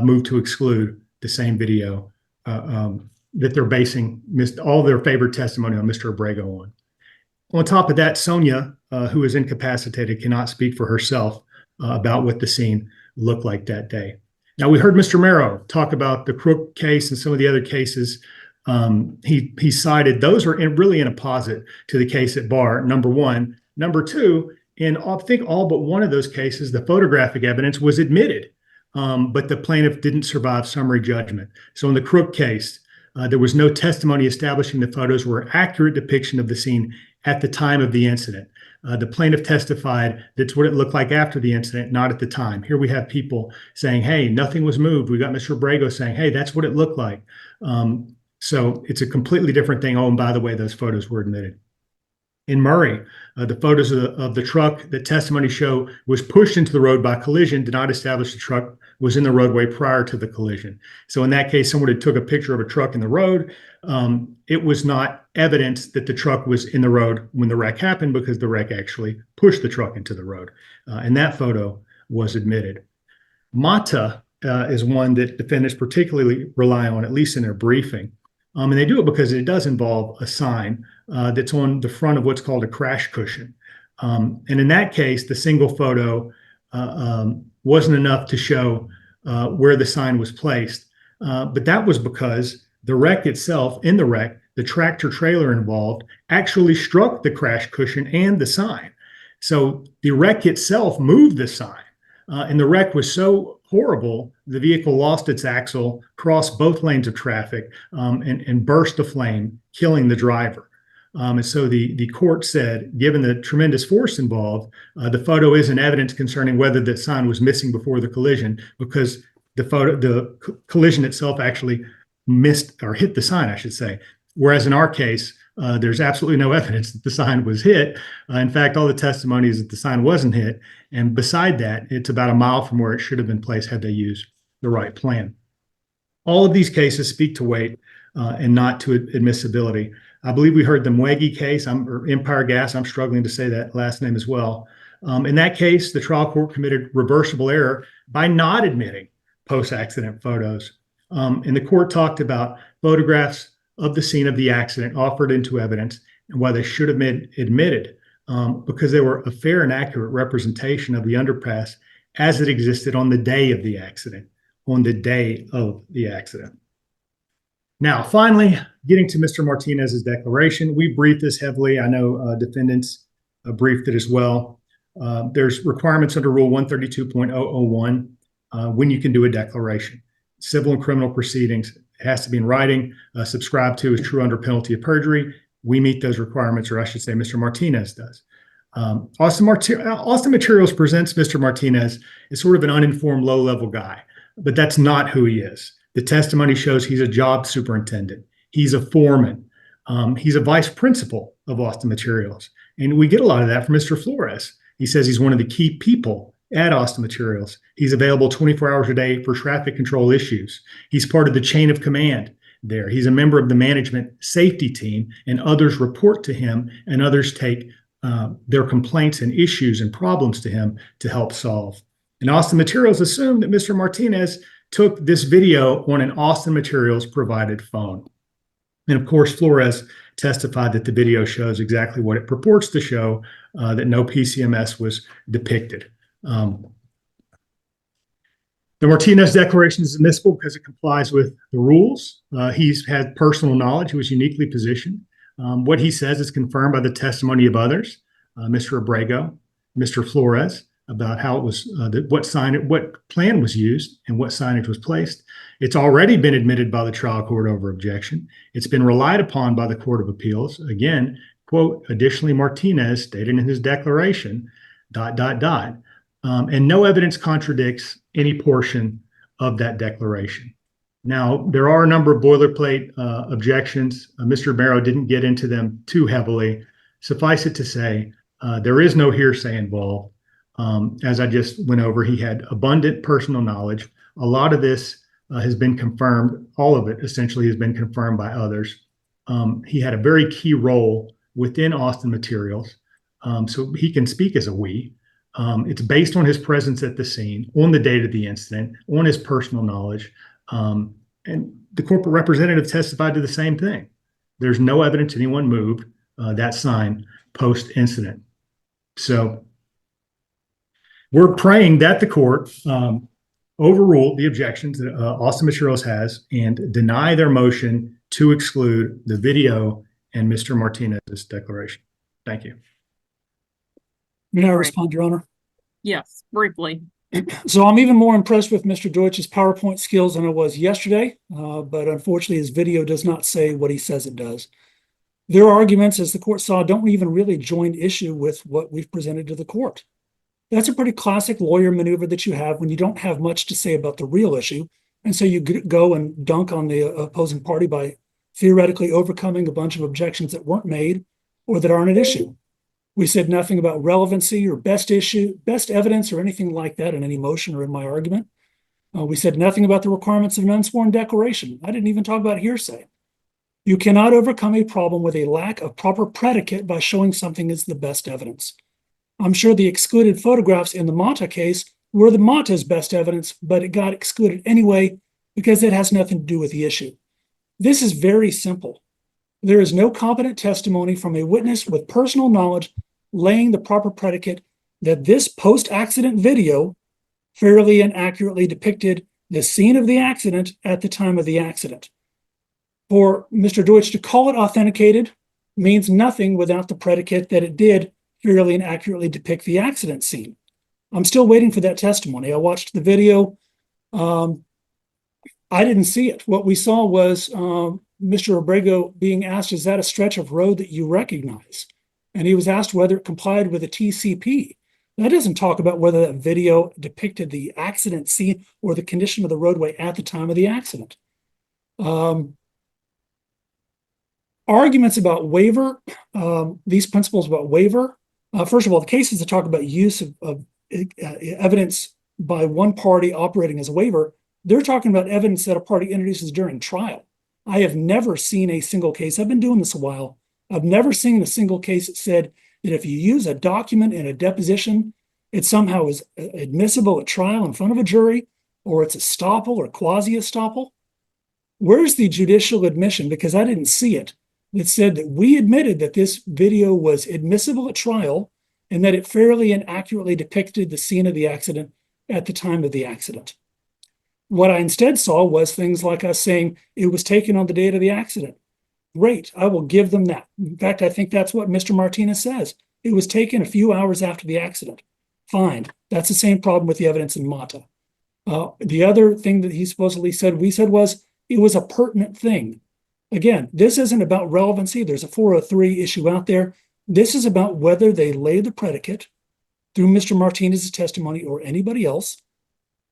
move to exclude the same video that they're basing all their favored testimony on Mr. Abrego on. On top of that, Sonia, who is incapacitated, cannot speak for herself about what the scene looked like that day. Now, we heard Mr. Merrow talk about the Crook case and some of the other cases. He cited those are really in opposite to the case at bar, number one. Number two, in I think all but one of those cases, the photographic evidence was admitted, but the plaintiff didn't survive summary judgment. So in the Crook case, there was no testimony establishing the photos were an accurate depiction of the scene at the time of the incident. The plaintiff testified that's what it looked like after the incident, not at the time. Here we have people saying, hey, nothing was moved. We got Mr. Abrego saying, hey, that's what it looked like. So it's a completely different thing. Oh, and by the way, those photos were admitted. In Murray, the photos of the truck that testimony show was pushed into the road by collision did not establish the truck was in the roadway prior to the collision. So in that case, someone had took a picture of a truck in the road. It was not evidence that the truck was in the road when the wreck happened because the wreck actually pushed the truck into the road. And that photo was admitted. Mata is one that defendants particularly rely on, at least in their briefing. And they do it because it does involve a sign that's on the front of what's called a crash cushion. And in that case, the single photo wasn't enough to show where the sign was placed. But that was because the wreck itself, in the wreck, the tractor trailer involved actually struck the crash cushion and the sign. So the wreck itself moved the sign. And the wreck was so horrible, the vehicle lost its axle, crossed both lanes of traffic, and burst aflame, killing the driver. And so the court said, given the tremendous force involved, the photo isn't evidence concerning whether the sign was missing before the collision, because the collision itself actually missed or hit the sign, I should say. Whereas in our case, there's absolutely no evidence that the sign was hit. In fact, all the testimony is that the sign wasn't hit. And beside that, it's about a mile from where it should have been placed had they used the right plan. All of these cases speak to weight and not to admissibility. I believe we heard the Mwegi case, or Empire Gas. I'm struggling to say that last name as well. In that case, the trial court committed reversible error by not admitting post-accident photos. And the court talked about photographs of the scene of the accident offered into evidence and why they should have been admitted because they were a fair and accurate representation of the underpass as it existed on the day of the accident, Now, finally, getting to Mr. Martinez's declaration, we briefed this heavily. I know defendants briefed it as well. There's requirements under Rule 132.001 when you can do a declaration. Civil and criminal proceedings, it has to be in writing, subscribed to is true under penalty of perjury. We meet those requirements, or I should say Mr. Martinez does. Austin Materials presents Mr. Martinez as sort of an uninformed, low-level guy, but that's not who he is. The testimony shows he's a job superintendent. He's a foreman. He's a vice principal of Austin Materials. And we get a lot of that from Mr. Flores. He says he's one of the key people at Austin Materials. He's available 24 hours a day for traffic control issues. He's part of the chain of command there. He's a member of the management safety team, and others report to him, and others take their complaints and issues and problems to him to help solve. And Austin Materials assumed that Mr. Martinez took this video on an Austin Materials provided phone. And of course, Flores testified that the video shows exactly what it purports to show, that no PCMS was depicted. The Martinez declaration is admissible because it complies with the rules. He's had personal knowledge. He was uniquely positioned. What he says is confirmed by the testimony of others, Mr. Abrego, Mr. Flores, about how it was, what plan was used and what signage was placed. It's already been admitted by the trial court over objection. It's been relied upon by the Court of Appeals. Again, quote, additionally, Martinez stated in his declaration, ... and no evidence contradicts any portion of that declaration. Now, there are a number of boilerplate objections. Mr. Barrow didn't get into them too heavily. Suffice it to say, there is no hearsay involved. As I just went over, he had abundant personal knowledge. A lot of this has been confirmed. All of it essentially has been confirmed by others. He had a very key role within Austin Materials, so he can speak as a we. It's based on his presence at the scene, on the date of the incident, on his personal knowledge. And the corporate representative testified to the same thing. There's no evidence anyone moved that sign post-incident. So we're praying that the court overrule the objections that Austin Materials has and deny their motion to exclude the video and Mr. Martinez's declaration. Thank you. May I respond, Your Honor? Yes, briefly. So I'm even more impressed with Mr. Deutsch's PowerPoint skills than I was yesterday, but unfortunately his video does not say what he says it does. Their arguments, as the court saw, don't even really join issue with what we've presented to the court. That's a pretty classic lawyer maneuver that you have when you don't have much to say about the real issue. And so you go and dunk on the opposing party by theoretically overcoming a bunch of objections that weren't made or that aren't at issue. We said nothing about relevancy or best evidence or anything like that in any motion or in my argument. We said nothing about the requirements of an unsworn declaration. I didn't even talk about hearsay. You cannot overcome a problem with a lack of proper predicate by showing something as the best evidence. I'm sure the excluded photographs in the Mata case were the Mata's best evidence, but it got excluded anyway because it has nothing to do with the issue. This is very simple. There is no competent testimony from a witness with personal knowledge laying the proper predicate that this post-accident video fairly and accurately depicted the scene of the accident at the time of the accident. For Mr. Deutsch to call it authenticated means nothing without the predicate that it did fairly and accurately depict the accident scene. I'm still waiting for that testimony. I watched the video. I didn't see it. What we saw was Mr. Abrego being asked, is that a stretch of road that you recognize? And he was asked whether it complied with a TCP. That doesn't talk about whether that video depicted the accident scene or the condition of the roadway at the time of the accident. Arguments about waiver, these principles about waiver. First of all, the cases that talk about use of evidence by one party operating as a waiver, they're talking about evidence that a party introduces during trial. I have never seen a single case. I've been doing this a while. I've never seen a single case that said that if you use a document in a deposition, it somehow is admissible at trial in front of a jury, or it's estoppel or quasi-estoppel. Where's the judicial admission? Because I didn't see it. It said that we admitted that this video was admissible at trial and that it fairly and accurately depicted the scene of the accident at the time of the accident. What I instead saw was things like us saying it was taken on the date of the accident. Great, I will give them that. In fact, I think that's what Mr. Martinez says. It was taken a few hours after the accident. Fine, that's the same problem with the evidence in Mata. The other thing that he supposedly said, we said was it was a pertinent thing. Again, this isn't about relevancy. There's a 403 issue out there. This is about whether they lay the predicate through Mr. Martinez's testimony or anybody else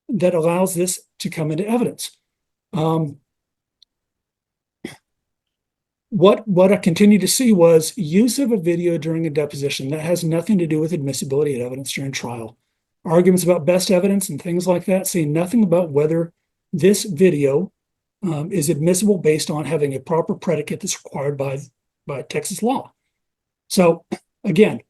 that allows this to come into evidence. What I continued to see was use of a video during a deposition that has nothing to do with admissibility of evidence during trial. Arguments about best evidence and things like that say nothing about whether this video is admissible based on having a proper predicate that's required by Texas law. So again,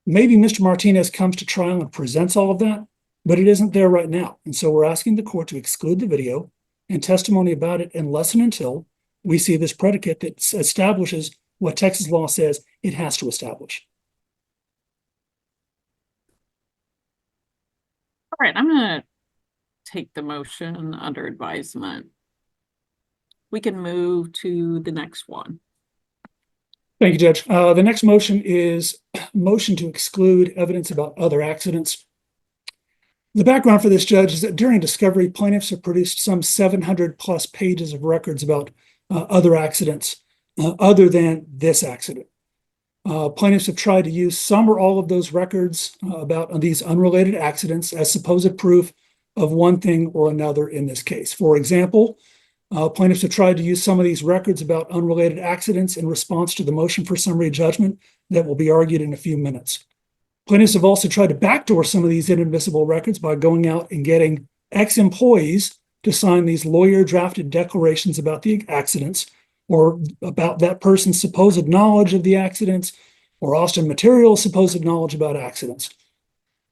maybe Mr. Martinez comes to trial and presents all of that, but it isn't there right now. And so we're asking the court to exclude the video and testimony about it unless and until we see this predicate that establishes what Texas law says it has to establish. All right, I'm gonna take the motion under advisement. We can move to the next one. Thank you, Judge. The next motion is motion to exclude evidence about other accidents. The background for this, Judge, is that during discovery, plaintiffs have produced some 700 plus pages of records about other accidents other than this accident. Plaintiffs have tried to use some or all of those records about these unrelated accidents as supposed proof of one thing or another in this case. For example, plaintiffs have tried to use some of these records about unrelated accidents in response to the motion for summary judgment that will be argued in a few minutes. Plaintiffs have also tried to backdoor some of these inadmissible records by going out and getting ex-employees to sign these lawyer-drafted declarations about the accidents or about that person's supposed knowledge of the accidents or Austin Materials' supposed knowledge about accidents.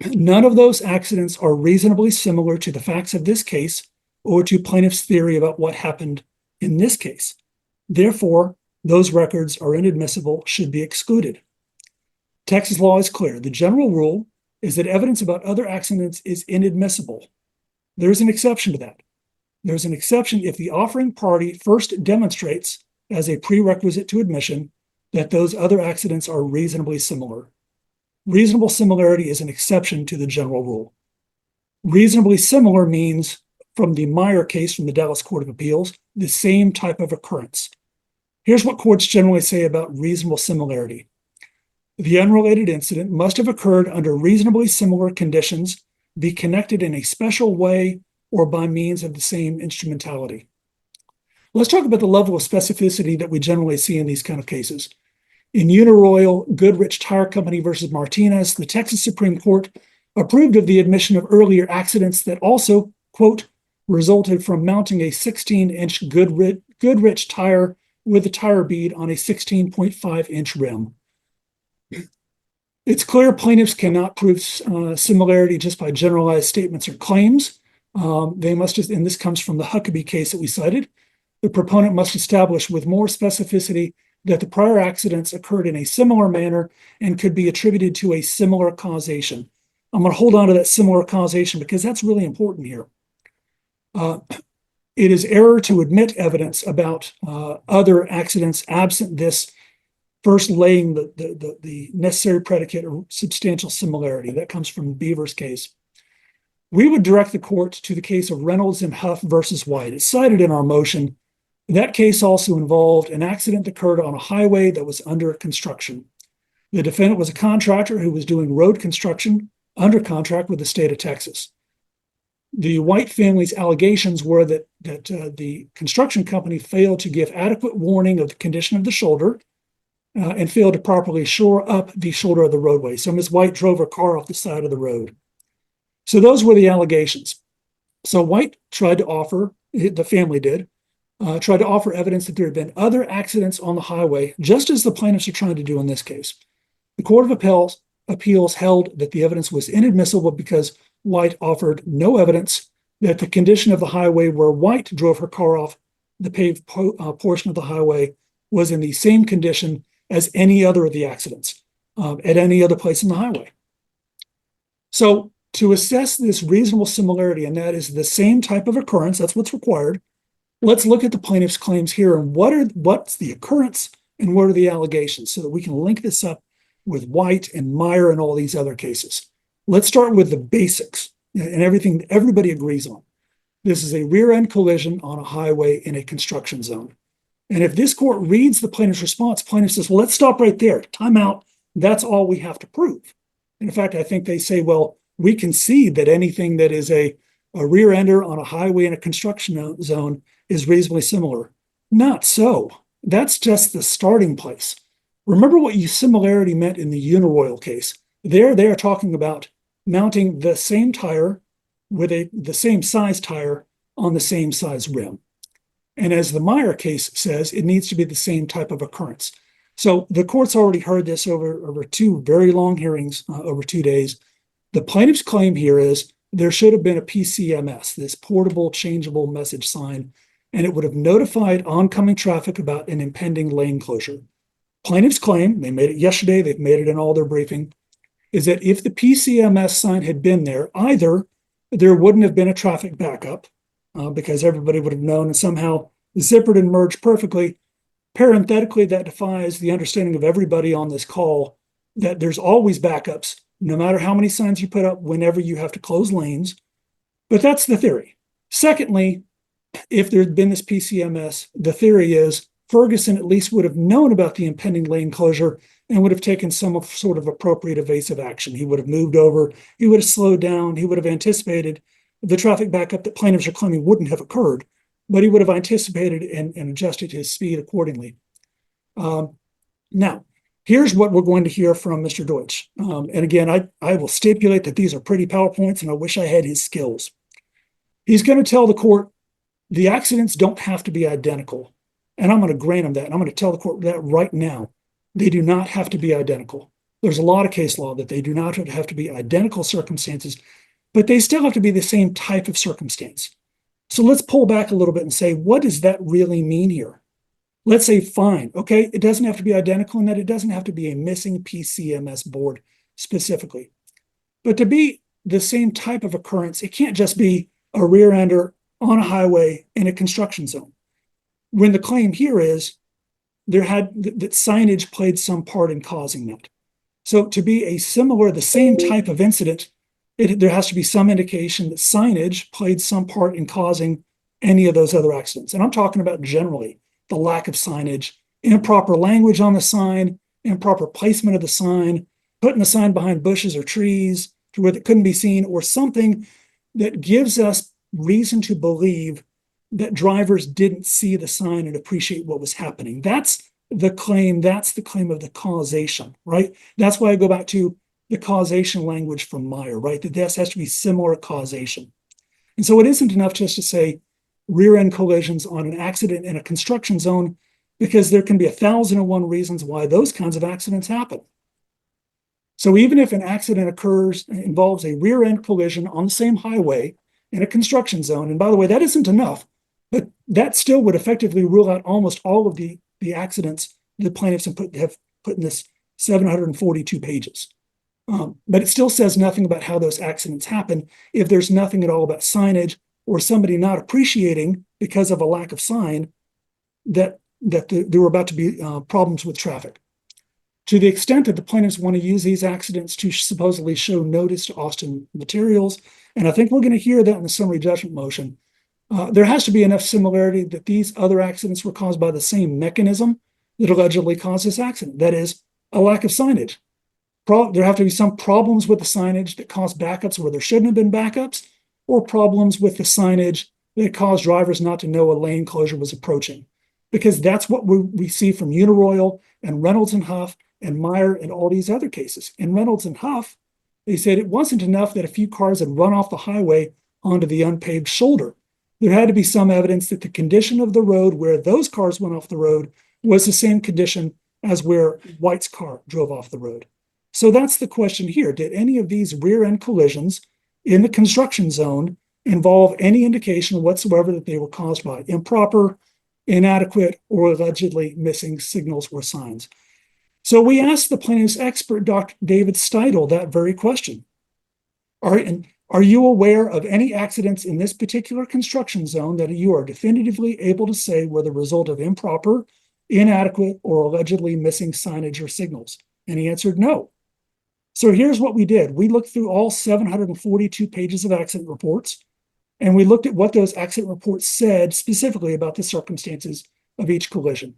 None of those accidents are reasonably similar to the facts of this case or to plaintiff's theory about what happened in this case. Therefore, those records are inadmissible, should be excluded. Texas law is clear. The general rule is that evidence about other accidents is inadmissible. There's an exception to that. There's an exception if the offering party first demonstrates as a prerequisite to admission that those other accidents are reasonably similar. Reasonable similarity is an exception to the general rule. Reasonably similar means, from the Meyer case from the Dallas Court of Appeals, the same type of occurrence. Here's what courts generally say about reasonable similarity. The unrelated incident must have occurred under reasonably similar conditions, be connected in a special way, or by means of the same instrumentality. Let's talk about the level of specificity that we generally see in these kind of cases. In Uniroyal Goodrich Tire Company versus Martinez, the Texas Supreme Court approved of the admission of earlier accidents that also, quote, resulted from mounting a 16-inch Goodrich tire with a tire bead on a 16.5-inch rim. It's clear plaintiffs cannot prove similarity just by generalized statements or claims. They must just, and this comes from the Huckabee case that we cited, the proponent must establish with more specificity that the prior accidents occurred in a similar manner and could be attributed to a similar causation. I'm going to hold on to that similar causation because that's really important here. It is error to admit evidence about other accidents absent this first laying the necessary predicate or substantial similarity. That comes from Beaver's case. We would direct the court to the case of Reynolds and Huff versus White. It's cited in our motion. That case also involved an accident that occurred on a highway that was under construction. The defendant was a contractor who was doing road construction under contract with the state of Texas. The White family's allegations were that the construction company failed to give adequate warning of the condition of the shoulder and failed to properly shore up the shoulder of the roadway. So Ms. White drove her car off the side of the road. So those were the allegations. So White tried to offer, the family did, tried to offer evidence that there had been other accidents on the highway, just as the plaintiffs are trying to do in this case. The Court of Appeals held that the evidence was inadmissible because White offered no evidence that the condition of the highway where White drove her car off the paved portion of the highway was in the same condition as any other of the accidents at any other place in the highway. So to assess this reasonable similarity, and that is the same type of occurrence, that's what's required, let's look at the plaintiff's claims here and what's the occurrence and what are the allegations so that we can link this up with White and Meyer and all these other cases. Let's start with the basics and everything that everybody agrees on. This is a rear-end collision on a highway in a construction zone. And if this court reads the plaintiff's response, plaintiff says, well, let's stop right there. Time out. That's all we have to prove. And in fact, I think they say, well, we concede that anything that is a rear-ender on a highway in a construction zone is reasonably similar. Not so. That's just the starting place. Remember what similarity meant in the Uniroyal case. There they are talking about mounting the same tire with the same size tire on the same size rim. And as the Meyer case says, it needs to be the same type of occurrence. So the court's already heard this over two very long hearings over 2 days. The plaintiff's claim here is there should have been a PCMS, this portable changeable message sign, and it would have notified oncoming traffic about an impending lane closure. Plaintiff's claim, they made it yesterday, they've made it in all their briefing, is that if the PCMS sign had been there, either there wouldn't have been a traffic backup because everybody would have known and somehow zippered and merged perfectly. Parenthetically, that defies the understanding of everybody on this call that there's always backups, no matter how many signs you put up whenever you have to close lanes. But that's the theory. Secondly, if there'd been this PCMS, the theory is Ferguson at least would have known about the impending lane closure and would have taken some sort of appropriate evasive action. He would have moved over, he would have slowed down, he would have anticipated the traffic backup that plaintiffs are claiming wouldn't have occurred, but he would have anticipated and adjusted his speed accordingly. Now, here's what we're going to hear from Mr. Deutsch. And again, I will stipulate that these are pretty PowerPoints and I wish I had his skills. He's going to tell the court the accidents don't have to be identical. And I'm going to grant him that. And I'm going to tell the court that right now. They do not have to be identical. There's a lot of case law that they do not have to be identical circumstances, but they still have to be the same type of circumstance. So let's pull back a little bit and say, what does that really mean here? Let's say, fine, okay, it doesn't have to be identical in that it doesn't have to be a missing PCMS board specifically. But to be the same type of occurrence, it can't just be a rear ender on a highway in a construction zone. When the claim here is that signage played some part in causing that. So to be the same type of incident, there has to be some indication that signage played some part in causing any of those other accidents. And I'm talking about generally the lack of signage, improper language on the sign, improper placement of the sign, putting the sign behind bushes or trees to where it couldn't be seen, or something that gives us reason to believe that drivers didn't see the sign and appreciate what was happening. That's the claim. That's the claim of the causation, right? That's why I go back to the causation language from Meyer, right? That this has to be similar causation. And so it isn't enough just to say rear end collisions on an accident in a construction zone, because there can be 1,001 reasons why those kinds of accidents happen. So even if an accident involves a rear end collision on the same highway in a construction zone, and by the way, that isn't enough, but that still would effectively rule out almost all of the accidents the plaintiffs have put in this 742 pages. But it still says nothing about how those accidents happen if there's nothing at all about signage or somebody not appreciating because of a lack of sign that there were about to be problems with traffic. To the extent that the plaintiffs want to use these accidents to supposedly show notice to Austin Materials, and I think we're going to hear that in the summary judgment motion, there has to be enough similarity that these other accidents were caused by the same mechanism that allegedly caused this accident. That is, a lack of signage. There have to be some problems with the signage that caused backups where there shouldn't have been backups, or problems with the signage that caused drivers not to know a lane closure was approaching. Because that's what we see from Uniroyal and Reynolds and Huff and Meyer and all these other cases. In Reynolds and Huff, they said it wasn't enough that a few cars had run off the highway onto the unpaved shoulder. There had to be some evidence that the condition of the road where those cars went off the road was the same condition as where White's car drove off the road. So that's the question here. Did any of these rear-end collisions in the construction zone involve any indication whatsoever that they were caused by improper, inadequate, or allegedly missing signals or signs? So we asked the plaintiff's expert, Dr. David Steidel, that very question. Are you aware of any accidents in this particular construction zone that you are definitively able to say were the result of improper, inadequate, or allegedly missing signage or signals? And he answered no. So here's what we did. We looked through all 742 pages of accident reports, and we looked at what those accident reports said specifically about the circumstances of each collision.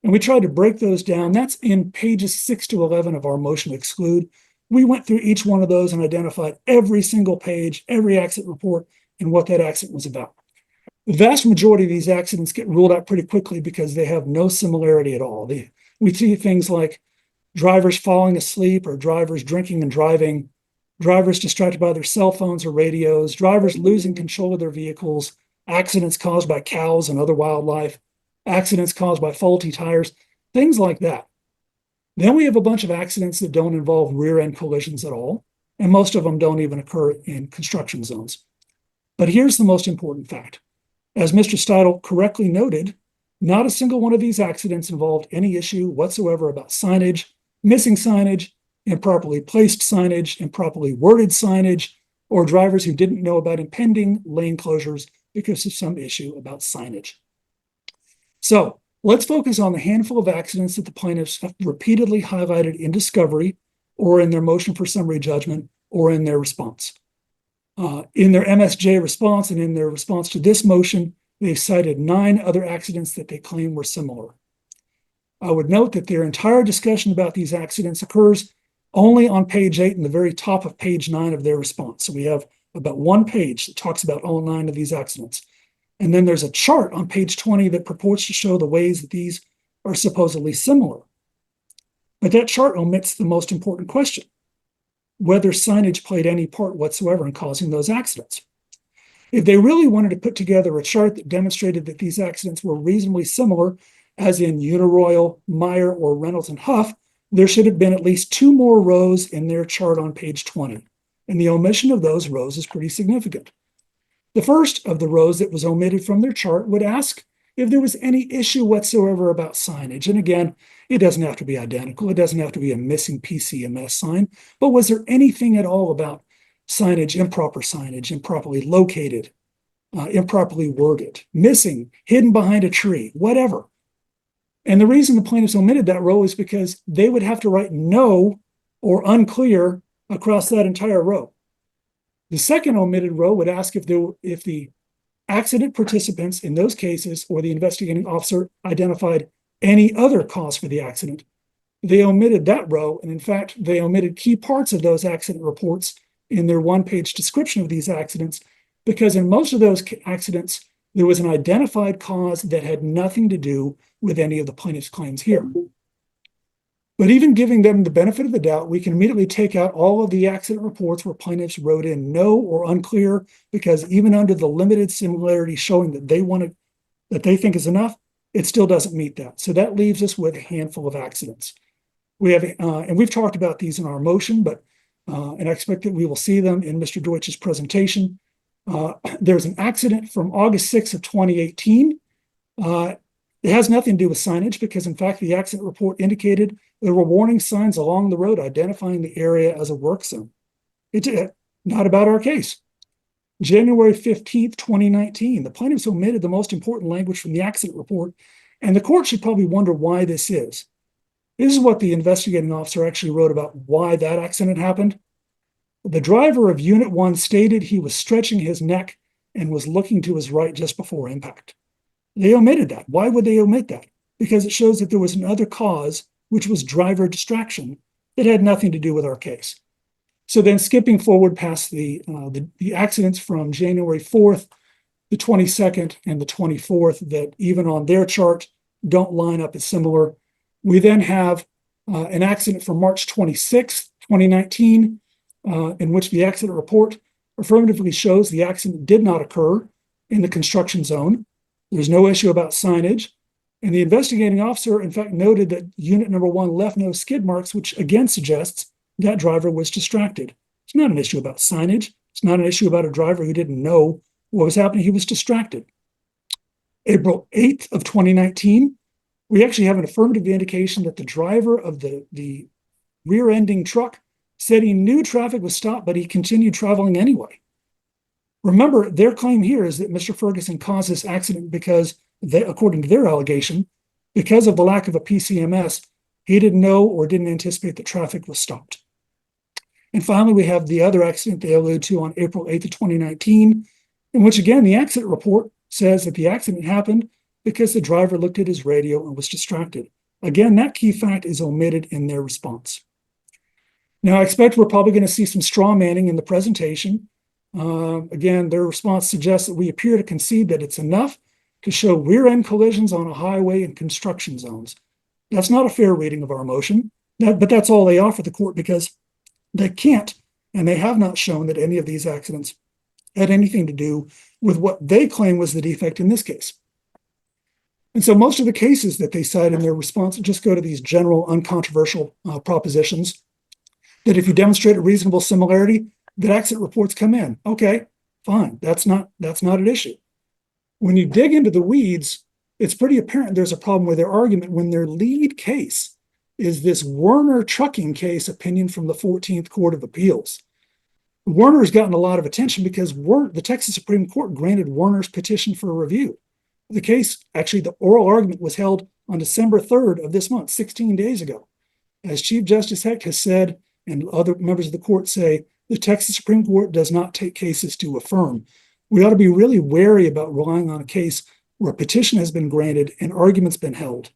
And we tried to break those down. That's in pages 6 to 11 of our motion to exclude. We went through each one of those and identified every single page, every accident report, and what that accident was about. The vast majority of these accidents get ruled out pretty quickly because they have no similarity at all. We see things like drivers falling asleep or drivers drinking and driving, drivers distracted by their cell phones or radios, drivers losing control of their vehicles, accidents caused by cows and other wildlife, accidents caused by faulty tires, things like that. Then we have a bunch of accidents that don't involve rear end collisions at all, and most of them don't even occur in construction zones. But here's the most important fact. As Mr. Steidle correctly noted, not a single one of these accidents involved any issue whatsoever about signage, missing signage, improperly placed signage, improperly worded signage, or drivers who didn't know about impending lane closures because of some issue about signage. So let's focus on the handful of accidents that the plaintiffs have repeatedly highlighted in discovery or in their motion for summary judgment or in their response. In their MSJ response and in their response to this motion, they cited 9 other accidents that they claim were similar. I would note that their entire discussion about these accidents occurs only on page 8 and the very top of page 9 of their response. So we have about 1 page that talks about all 9 of these accidents. And then there's a chart on page 20 that purports to show the ways that these are supposedly similar. But that chart omits the most important question: whether signage played any part whatsoever in causing those accidents. If they really wanted to put together a chart that demonstrated that these accidents were reasonably similar, as in Uniroyal, Meyer, or Reynolds and Huff, there should have been at least 2 more rows in their chart on page 20. And the omission of those rows is pretty significant. The first of the rows that was omitted from their chart would ask if there was any issue whatsoever about signage. And again, it doesn't have to be identical. It doesn't have to be a missing PCMS sign. But was there anything at all about signage, improperly located, improperly worded, missing, hidden behind a tree, whatever? And the reason the plaintiffs omitted that row is because they would have to write no or unclear across that entire row. The second omitted row would ask if the accident participants in those cases or the investigating officer identified any other cause for the accident. They omitted that row, and in fact, they omitted key parts of those accident reports in their 1-page description of these accidents, because in most of those accidents, there was an identified cause that had nothing to do with any of the plaintiff's claims here. But even giving them the benefit of the doubt, we can immediately take out all of the accident reports where plaintiffs wrote in no or unclear, because even under the limited similarity showing that they think is enough, it still doesn't meet that. So that leaves us with a handful of accidents. We have, and we've talked about these in our motion, but and I expect that we will see them in Mr. Deutsch's presentation. There's an accident from August 6th of 2018. It has nothing to do with signage because, in fact, the accident report indicated there were warning signs along the road identifying the area as a work zone. It's not about our case. January 15th, 2019, the plaintiffs omitted the most important language from the accident report, and the court should probably wonder why this is. This is what the investigating officer actually wrote about why that accident happened. The driver of Unit 1 stated he was stretching his neck and was looking to his right just before impact. They omitted that. Why would they omit that? Because it shows that there was another cause, which was driver distraction, that had nothing to do with our case. So then skipping forward past the accidents from January 4th, the 22nd, and the 24th that even on their chart don't line up as similar. We then have an accident from March 26th, 2019, in which the accident report affirmatively shows the accident did not occur in the construction zone. There's no issue about signage. And the investigating officer, in fact, noted that unit number 1 left no skid marks, which again suggests that driver was distracted. It's not an issue about signage. It's not an issue about a driver who didn't know what was happening. He was distracted. April 8th of 2019, we actually have an affirmative indication that the driver of the rear-ending truck said he knew traffic was stopped, but he continued traveling anyway. Remember, their claim here is that Mr. Ferguson caused this accident because, according to their allegation, because of the lack of a PCMS, he didn't know or didn't anticipate that traffic was stopped. And finally, we have the other accident they allude to on April 8th of 2019, in which, again, the accident report says that the accident happened because the driver looked at his radio and was distracted. Again, that key fact is omitted in their response. Now, I expect we're probably going to see some straw manning in the presentation. Again, their response suggests that we appear to concede that it's enough to show rear-end collisions on a highway in construction zones. That's not a fair reading of our motion, but that's all they offer the court because they can't, and they have not shown that any of these accidents had anything to do with what they claim was the defect in this case. And so most of the cases that they cite in their response just go to these general uncontroversial propositions that if you demonstrate a reasonable similarity, that accident reports come in. Okay, fine. That's not an issue. When you dig into the weeds, it's pretty apparent there's a problem with their argument when their lead case is this Werner trucking case opinion from the 14th Court of Appeals. Werner's gotten a lot of attention because the Texas Supreme Court granted Werner's petition for review. The case, actually, the oral argument was held on December 3rd of this month, 16 days ago. As Chief Justice Hecht has said, and other members of the court say, the Texas Supreme Court does not take cases to affirm. We ought to be really wary about relying on a case where a petition has been granted and argument's been held.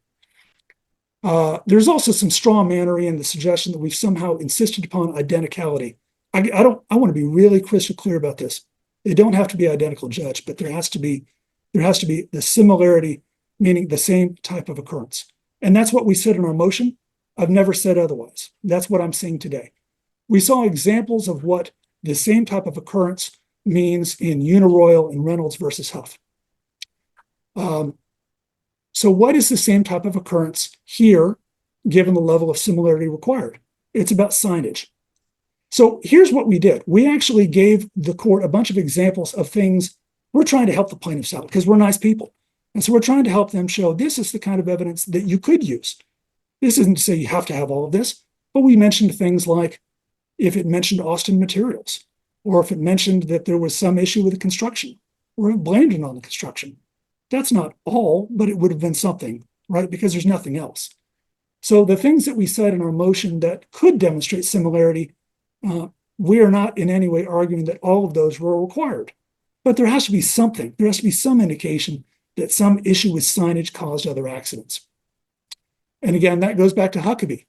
There's also some straw mannery in the suggestion that we've somehow insisted upon identicality. I want to be really crystal clear about this. They don't have to be identical, Judge, but there has to be the similarity, meaning the same type of occurrence. And that's what we said in our motion. I've never said otherwise. That's what I'm saying today. We saw examples of what the same type of occurrence means in Uniroyal and Reynolds versus Huff. So what is the same type of occurrence here, given the level of similarity required? It's about signage. So here's what we did. We actually gave the court a bunch of examples of things. We're trying to help the plaintiffs out because we're nice people. And so we're trying to help them show this is the kind of evidence that you could use. This isn't to say you have to have all of this, but we mentioned things like if it mentioned Austin Materials, or if it mentioned that there was some issue with the construction, or it blamed it on the construction. That's not all, but it would have been something, right? Because there's nothing else. So the things that we said in our motion that could demonstrate similarity, we are not in any way arguing that all of those were required. But there has to be something. There has to be some indication that some issue with signage caused other accidents. And again, that goes back to Huckabee.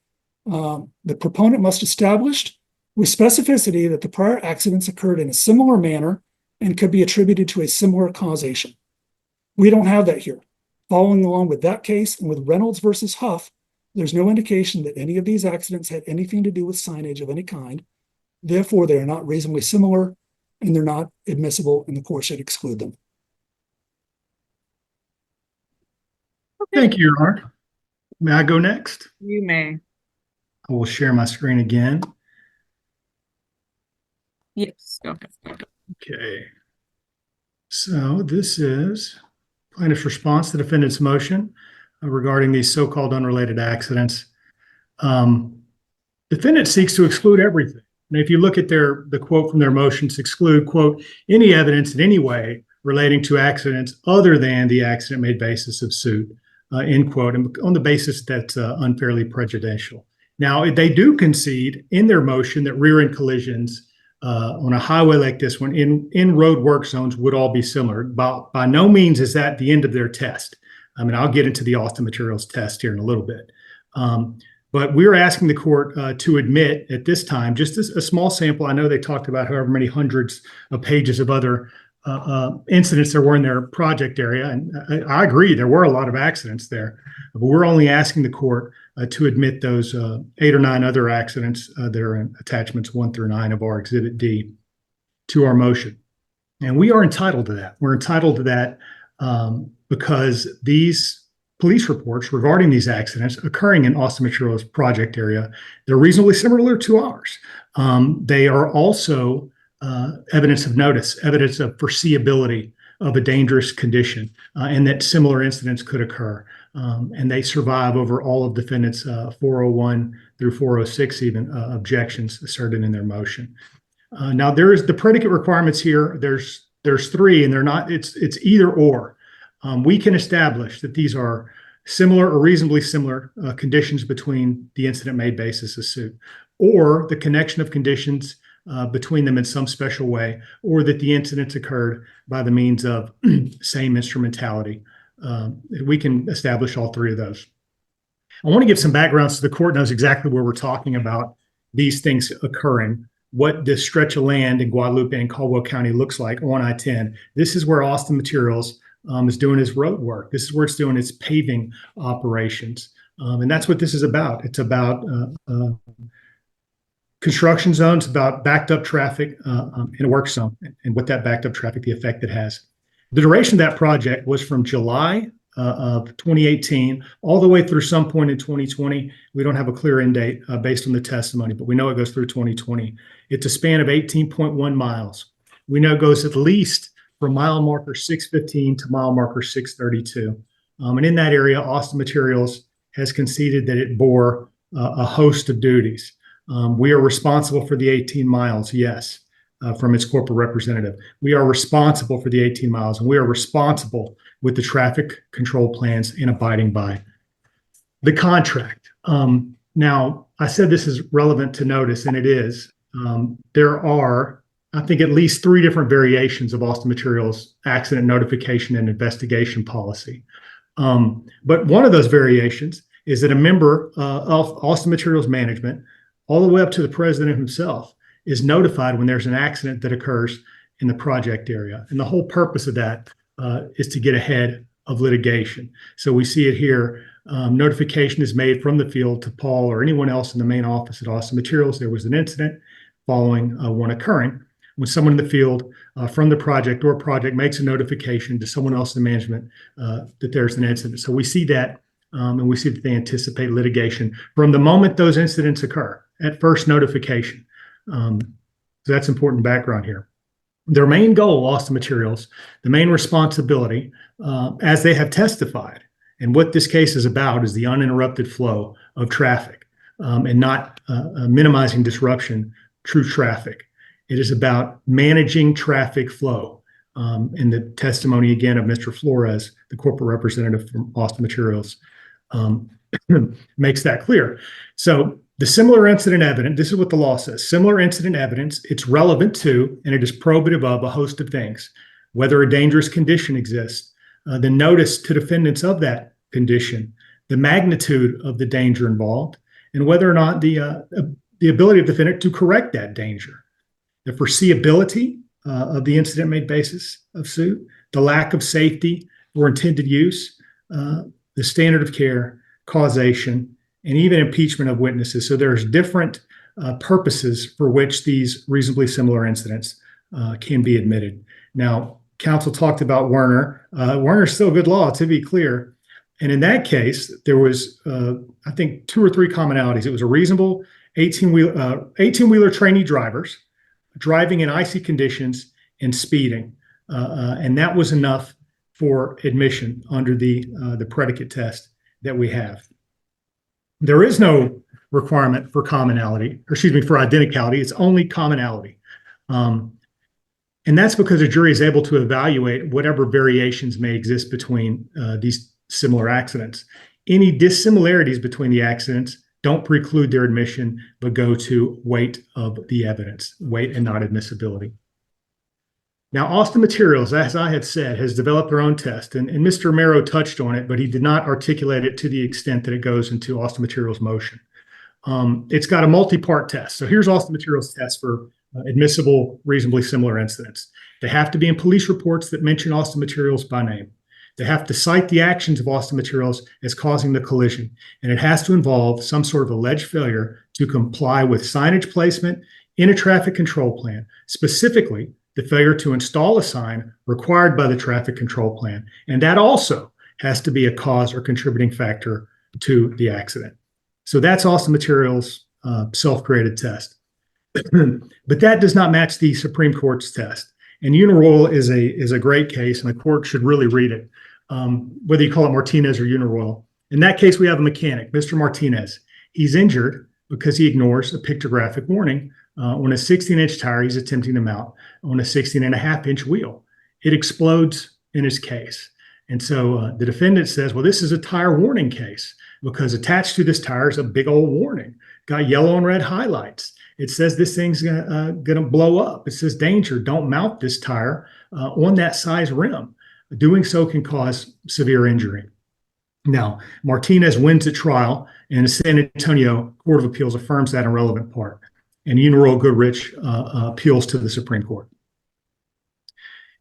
The proponent must establish with specificity that the prior accidents occurred in a similar manner and could be attributed to a similar causation. We don't have that here. Following along with that case and with Reynolds versus Huff, there's no indication that any of these accidents had anything to do with signage of any kind. Therefore, they are not reasonably similar and they're not admissible, and the court should exclude them. Thank you, Your Honor. May I go next? You may. I will share my screen again. Yes, go ahead. Okay. So this is plaintiff's response to defendant's motion regarding these so-called unrelated accidents. Defendant seeks to exclude everything. And if you look at the quote from their motions, exclude, quote, any evidence in any way relating to accidents other than the accident made basis of suit, end quote, and on the basis that's unfairly prejudicial. Now, they do concede in their motion that rear-end collisions on a highway like this one in road work zones would all be similar. By no means is that the end of their test. I mean, I'll get into the Austin Materials test here in a little bit. But we're asking the court to admit at this time, just as a small sample. I know they talked about however many hundreds of pages of other incidents there were in their project area. And I agree, there were a lot of accidents there. But we're only asking the court to admit those 8 or 9 other accidents that are in attachments 1 through 9 of our Exhibit D to our motion. And we are entitled to that. We're entitled to that because these police reports regarding these accidents occurring in Austin Materials project area, they're reasonably similar to ours. They are also evidence of notice, evidence of foreseeability of a dangerous condition, and that similar incidents could occur. And they survive over all of defendants' 401 through 406 even objections asserted in their motion. Now there is the predicate requirements here. There's 3, and they're not. It's either or. We can establish that these are similar or reasonably similar conditions between the incident made basis of suit, or the connection of conditions between them in some special way, or that the incidents occurred by the means of same instrumentality. We can establish all 3 of those. I want to give some background so the court knows exactly where we're talking about these things occurring, what this stretch of land in Guadalupe and Caldwell County looks like on I-10. This is where Austin Materials is doing its road work. This is where it's doing its paving operations. And that's what this is about. It's about Construction zones about backed up traffic in a work zone and what that backed up traffic, the effect it has. The duration of that project was from July of 2018 all the way through some point in 2020. We don't have a clear end date based on the testimony, but we know it goes through 2020. It's a span of 18.1 miles. We know it goes at least from mile marker 615 to mile marker 632. And in that area, Austin Materials has conceded that it bore a host of duties. We are responsible for the 18 miles, yes, from its corporate representative. We are responsible for the 18 miles, and we are responsible with the traffic control plans and abiding by the contract. Now, I said this is relevant to notice, and it is. There are, I think, at least 3 different variations of Austin Materials accident notification and investigation policy. But one of those variations is that a member of Austin Materials management, all the way up to the president himself, is notified when there's an accident that occurs in the project area. And the whole purpose of that is to get ahead of litigation. So we see it here. Notification is made from the field to Paul or anyone else in the main office at Austin Materials. There was an incident following one occurring. When someone in the field from the project or project makes a notification to someone else in management that there's an incident. So we see that, and we see that they anticipate litigation from the moment those incidents occur at first notification. So that's important background here. Their main goal, Austin Materials, the main responsibility, as they have testified, and what this case is about is the uninterrupted flow of traffic and not minimizing disruption, true traffic. It is about managing traffic flow. In the testimony, again, of Mr. Flores, the corporate representative from Austin Materials, makes that clear. So the similar incident evidence, this is what the law says, similar incident evidence, it's relevant to, and it is probative of a host of things, whether a dangerous condition exists, the notice to defendants of that condition, the magnitude of the danger involved, and whether or not the ability of the defendant to correct that danger, the foreseeability of the incident made basis of suit, the lack of safety or intended use, the standard of care, causation, and even impeachment of witnesses. So there's different purposes for which these reasonably similar incidents can be admitted. Now, counsel talked about Werner. Werner's still good law, to be clear. And in that case, there was, I think, 2 or 3 commonalities. It was a reasonable 18-wheeler trainee drivers driving in icy conditions and speeding. And that was enough for admission under the predicate test that we have. There is no requirement for commonality, or excuse me, for identicality. It's only commonality. And that's because a jury is able to evaluate whatever variations may exist between these similar accidents. Any dissimilarities between the accidents don't preclude their admission, but go to weight of the evidence, weight and not admissibility. Now, Austin Materials, as I had said, has developed their own test, and Mr. Marrow touched on it, but he did not articulate it to the extent that it goes into Austin Materials' motion. It's got a multi-part test. So here's Austin Materials' test for admissible, reasonably similar incidents. They have to be in police reports that mention Austin Materials by name. They have to cite the actions of Austin Materials as causing the collision, and it has to involve some sort of alleged failure to comply with signage placement in a traffic control plan, specifically the failure to install a sign required by the traffic control plan. And that also has to be a cause or contributing factor to the accident. So that's Austin Materials' self-created test. But that does not match the Supreme Court's test. And Uniroyal is a great case, and the court should really read it, whether you call it Martinez or Uniroyal. In that case, we have a mechanic, Mr. Martinez. He's injured because he ignores a pictographic warning on a 16-inch tire he's attempting to mount on a 16.5-inch wheel. It explodes in his case. And so the defendant says, well, this is a tire warning case because attached to this tire is a big old warning, got yellow and red highlights. It says this thing's gonna blow up. It says danger, don't mount this tire on that size rim. Doing so can cause severe injury. Now, Martinez wins at trial, and the San Antonio Court of Appeals affirms that irrelevant part. And Uniroyal Goodrich appeals to the Supreme Court.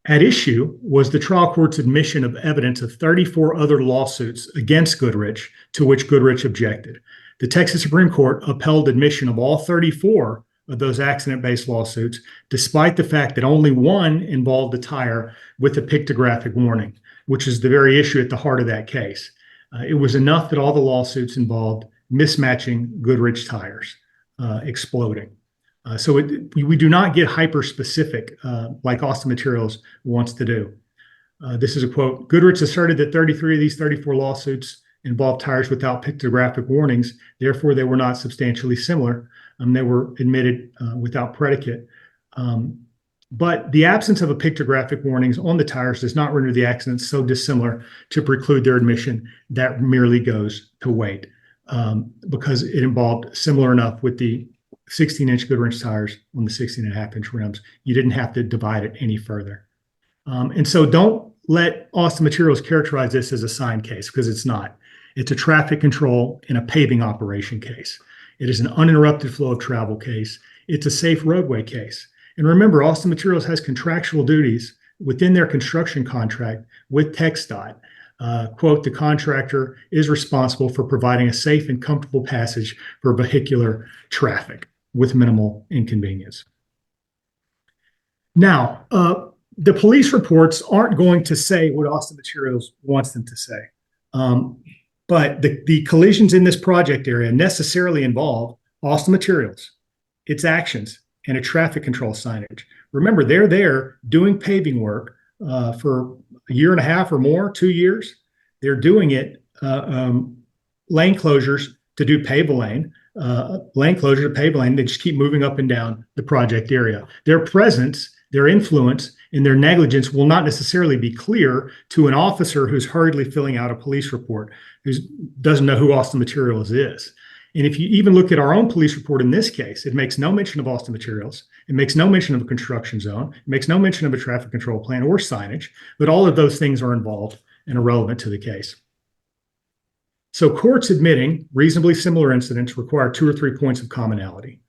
At issue was the trial court's admission of evidence of 34 other lawsuits against Goodrich, to which Goodrich objected. The Texas Supreme Court upheld admission of all 34 of those accident-based lawsuits, despite the fact that only one involved a tire with a pictographic warning, which is the very issue at the heart of that case. It was enough that all the lawsuits involved mismatching Goodrich tires exploding. So we do not get hyper-specific like Austin Materials wants to do. This is a quote. Goodrich asserted that 33 of these 34 lawsuits involved tires without pictographic warnings. Therefore, they were not substantially similar. They were admitted without predicate. But the absence of a pictographic warnings on the tires does not render the accidents so dissimilar to preclude their admission. That merely goes to weight because it involved similar enough with the 16-inch Goodrich tires on the 16.5-inch rims. You didn't have to divide it any further. And so don't let Austin Materials characterize this as a sign case, because it's not. It's a traffic control in a paving operation case. It is an uninterrupted flow of travel case. It's a safe roadway case. And remember, Austin Materials has contractual duties within their construction contract with TxDOT. Quote, the contractor is responsible for providing a safe and comfortable passage for vehicular traffic with minimal inconvenience. Now, the police reports aren't going to say what Austin Materials wants them to say. But the collisions in this project area necessarily involve Austin Materials, its actions, and a traffic control signage. Remember, they're there doing paving work for a year and a half or more, 2 years. They're doing it, lane closures to do pave a lane, lane closure to pave a lane. They just keep moving up and down the project area. Their presence, their influence, and their negligence will not necessarily be clear to an officer who's hurriedly filling out a police report, who doesn't know who Austin Materials is. And if you even look at our own police report in this case, it makes no mention of Austin Materials. It makes no mention of a construction zone. It makes no mention of a traffic control plan or signage, but all of those things are involved and are relevant to the case. So courts admitting reasonably similar incidents require 2 or 3 points of commonality.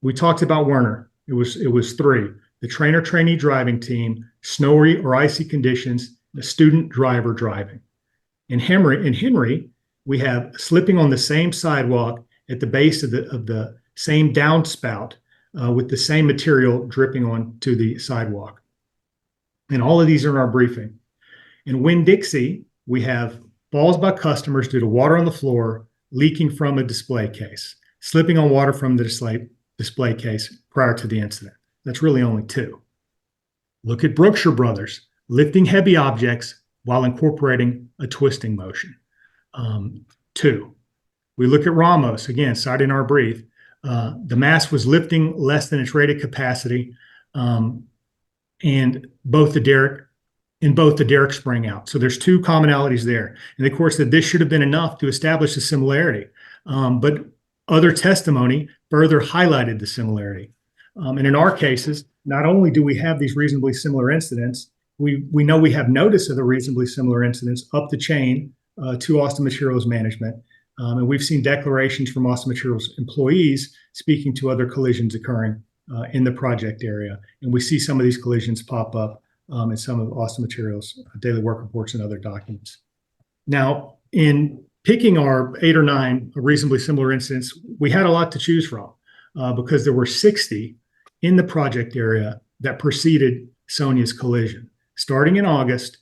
We talked about Werner. It was 3. The trainer-trainee driving team, snowy or icy conditions, the student driver driving. In Henry, we have slipping on the same sidewalk at the base of the same downspout with the same material dripping onto the sidewalk. And all of these are in our briefing. In Winn-Dixie, we have falls by customers due to water on the floor leaking from a display case, slipping on water from the display case prior to the incident. That's really only 2. Look at Brookshire Brothers, lifting heavy objects while incorporating a twisting motion. 2. We look at Ramos, again, cited in our brief. The mast was lifting less than its rated capacity, and both the derrick sprang out. So there's 2 commonalities there. And the court said this should have been enough to establish a similarity, but other testimony further highlighted the similarity. And in our cases, not only do we have these reasonably similar incidents, we know we have notice of the reasonably similar incidents up the chain to Austin Materials management. And we've seen declarations from Austin Materials employees speaking to other collisions occurring in the project area. And we see some of these collisions pop up in some of Austin Materials daily work reports and other documents. Now, in picking our 8 or 9 reasonably similar incidents, we had a lot to choose from because there were 60 in the project area that preceded Sonia's collision, starting in August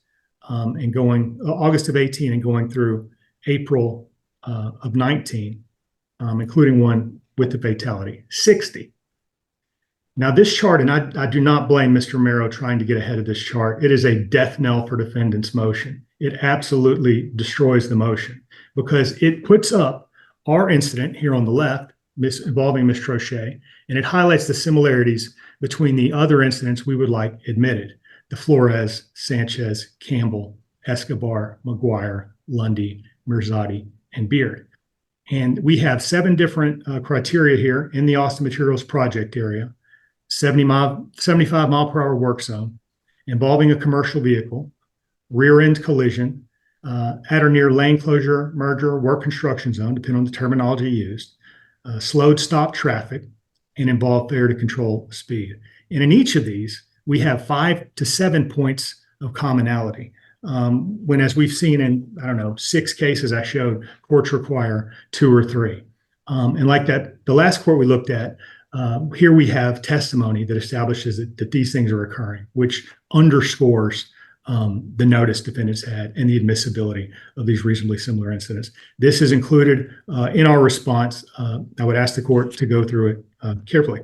and going August of 18 and going through April of 19, including one with the fatality, 60. Now this chart, and I do not blame Mr. Merrow trying to get ahead of this chart. It is a death knell for defendant's motion. It absolutely destroys the motion because it puts up our incident here on the left involving Ms. Trochet, and it highlights the similarities between the other incidents we would like admitted: the Flores, Sanchez, Campbell, Escobar, McGuire, Lundy, Mirzotti, and Beard. And we have 7 different criteria here in the Austin Materials project area: 75 mile per hour work zone, involving a commercial vehicle, rear end collision, at or near lane closure, merger, work construction zone, depending on the terminology used, slowed stop traffic, and involved failure to control speed. And in each of these, we have 5 to 7 points of commonality. When, as we've seen in, 6 cases I showed, courts require 2 or 3. And like that, the last court we looked at, Here we have testimony that establishes that these things are occurring, which underscores the notice defendants had and the admissibility of these reasonably similar incidents. This is included in our response. I would ask the court to go through it carefully.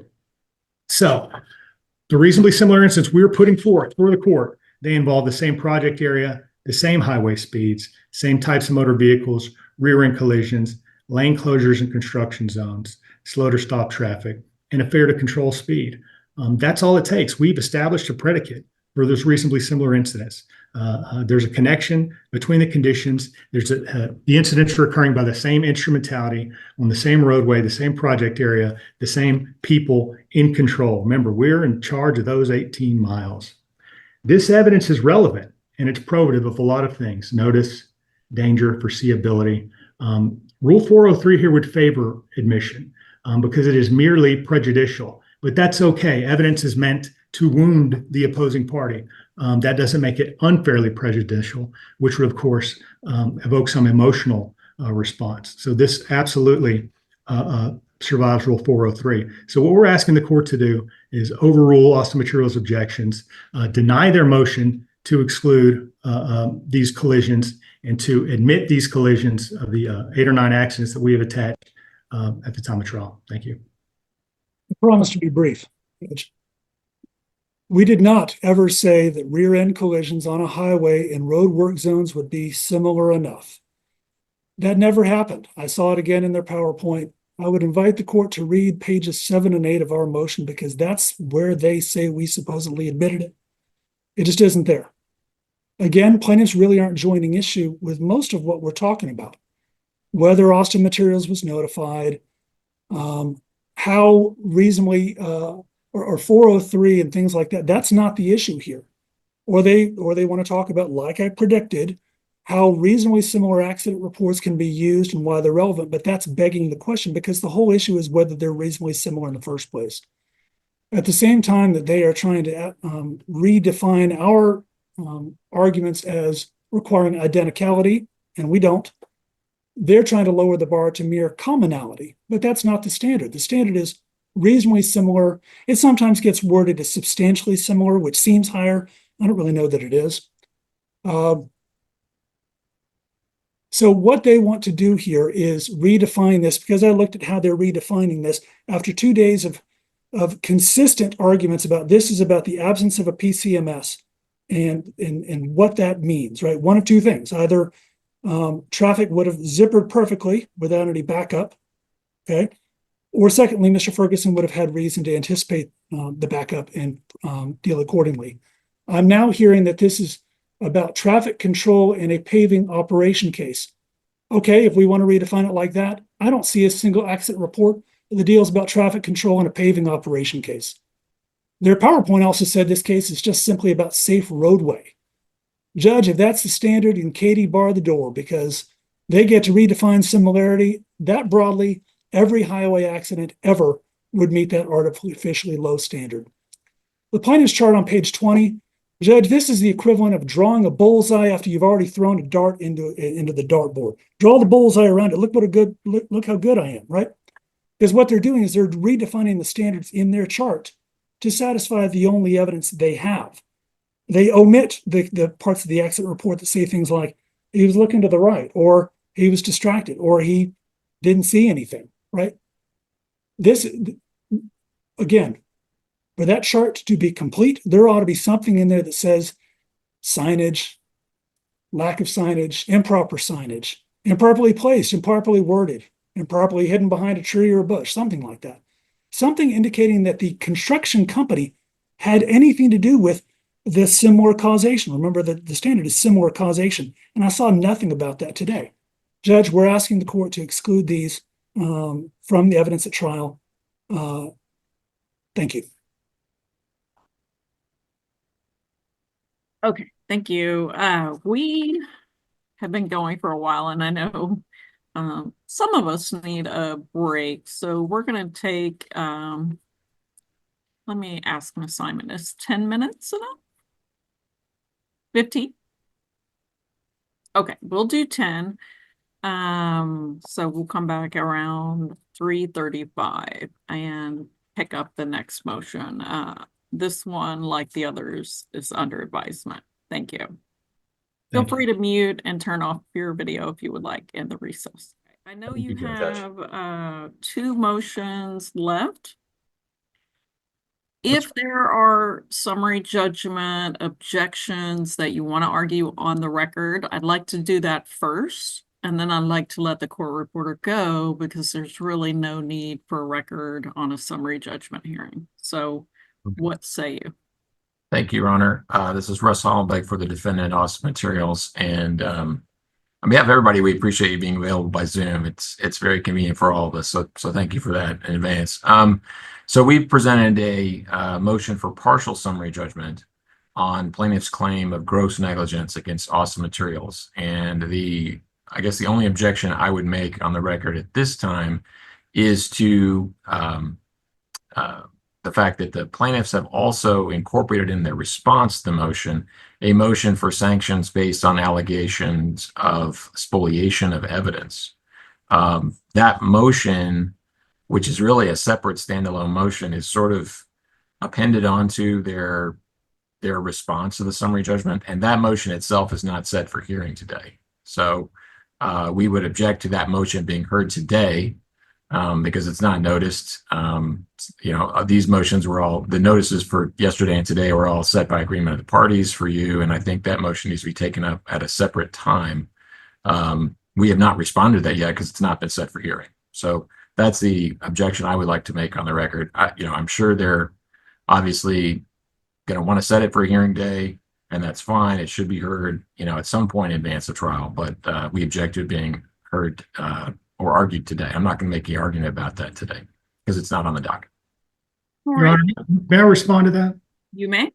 So the reasonably similar incidents we're putting forth for the court, they involve the same project area, the same highway speeds, same types of motor vehicles, rear end collisions, lane closures and construction zones, slow to stop traffic, and a failure to control speed. That's all it takes. We've established a predicate for those reasonably similar incidents. There's a connection between the conditions. The incidents are occurring by the same instrumentality on the same roadway, the same project area, the same people in control. Remember, we're in charge of those 18 miles. This evidence is relevant and it's probative of a lot of things: notice, danger, foreseeability. Rule 403 here would favor admission because it is merely prejudicial, but that's okay. Evidence is meant to wound the opposing party. That doesn't make it unfairly prejudicial, which would, of course, evoke some emotional response. So this absolutely survives Rule 403. So what we're asking the court to do is overrule Austin Materials' objections, deny their motion to exclude these collisions, and to admit these collisions of the 8 or 9 accidents that we have attached at the time of trial. Thank you. I promise to be brief. We did not ever say that rear end collisions on a highway in road work zones would be similar enough. That never happened. I saw it again in their PowerPoint. I would invite the court to read pages 7 and 8 of our motion, because that's where they say we supposedly admitted it. It just isn't there. Again, plaintiffs really aren't joining issue with most of what we're talking about. Whether Austin Materials was notified, how reasonably, or 403 and things like that. That's not the issue here. Or they want to talk about, like I predicted, how reasonably similar accident reports can be used and why they're relevant. But that's begging the question, because the whole issue is whether they're reasonably similar in the first place. At the same time that they are trying to redefine our arguments as requiring identicality, and we don't, they're trying to lower the bar to mere commonality. But that's not the standard. The standard is reasonably similar. It sometimes gets worded as substantially similar, which seems higher. I don't really know that it is. So what they want to do here is redefine this, because I looked at how they're redefining this after 2 days of consistent arguments about this is about the absence of a PCMS and what that means, right? One of two things: either traffic would have zippered perfectly without any backup, okay? Or secondly, Mr. Ferguson would have had reason to anticipate the backup and deal accordingly. I'm now hearing that this is about traffic control in a paving operation case. Okay, if we want to redefine it like that, I don't see a single accident report that deals about traffic control in a paving operation case. Their PowerPoint also said this case is just simply about safe roadway. Judge, if that's the standard, you can Katie bar the door, because they get to redefine similarity that broadly. Every highway accident ever would meet that artificially low standard. The plaintiff's chart on page 20, Judge, this is the equivalent of drawing a bullseye after you've already thrown a dart into the dartboard. Draw the bullseye around it. Look how good I am, right? Because what they're doing is they're redefining the standards in their chart to satisfy the only evidence they have. They omit the parts of the accident report that say things like he was looking to the right, or he was distracted, or he didn't see anything, right? This, again, for that chart to be complete, there ought to be something in there that says signage, lack of signage, improperly placed, improperly worded, improperly hidden behind a tree or a bush, something like that. Something indicating that the construction company had anything to do with this similar causation. Remember that the standard is similar causation, and I saw nothing about that today. Judge, we're asking the court to exclude these from the evidence at trial. Thank you. Okay, thank you. We have been going for a while, and I know some of us need a break, so we're going to take, let me ask an assignment. Is 10 minutes enough? 15? Okay, we'll do 10. So we'll come back around 3:35, and pick up the next motion. This one, like the others, is under advisement. Thank you. Feel Thank you. free to mute and turn off your video if you would like in the recess. I know Thank you you, Judge. have 2 motions left. If there are summary judgment objections that you want to argue on the record, I'd like to do that first. And then I'd like to let the court reporter go because there's really no need for a record on a summary judgment hearing. So what say you? Thank you, Your Honor. This is Russ Hollenbeck for the defendant, Austin Materials. And on behalf of everybody, we appreciate you being available by Zoom. It's very convenient for all of us. So thank you for that in advance. So we presented a motion for partial summary judgment on plaintiff's claim of gross negligence against Austin Materials. And I guess the only objection I would make on the record at this time is to the fact that the plaintiffs have also incorporated in their response to the motion a motion for sanctions based on allegations of spoliation of evidence. That motion, which is really a separate standalone motion, is sort of appended onto their response to the summary judgment, and that motion itself is not set for hearing today. So we would object to that motion being heard today because it's not noticed. These motions were all, the notices for yesterday and today were all set by agreement of the parties for you, and I think that motion needs to be taken up at a separate time. We have not responded to that yet because it's not been set for hearing. So that's the objection I would like to make on the record. I'm sure they're obviously going to want to set it for a hearing day, and that's fine. It should be heard, at some point in advance of trial, but we object to it being heard or argued today. I'm not going to make any argument about that today because it's not on the docket. All Your right, Honor, may I respond to that? you may.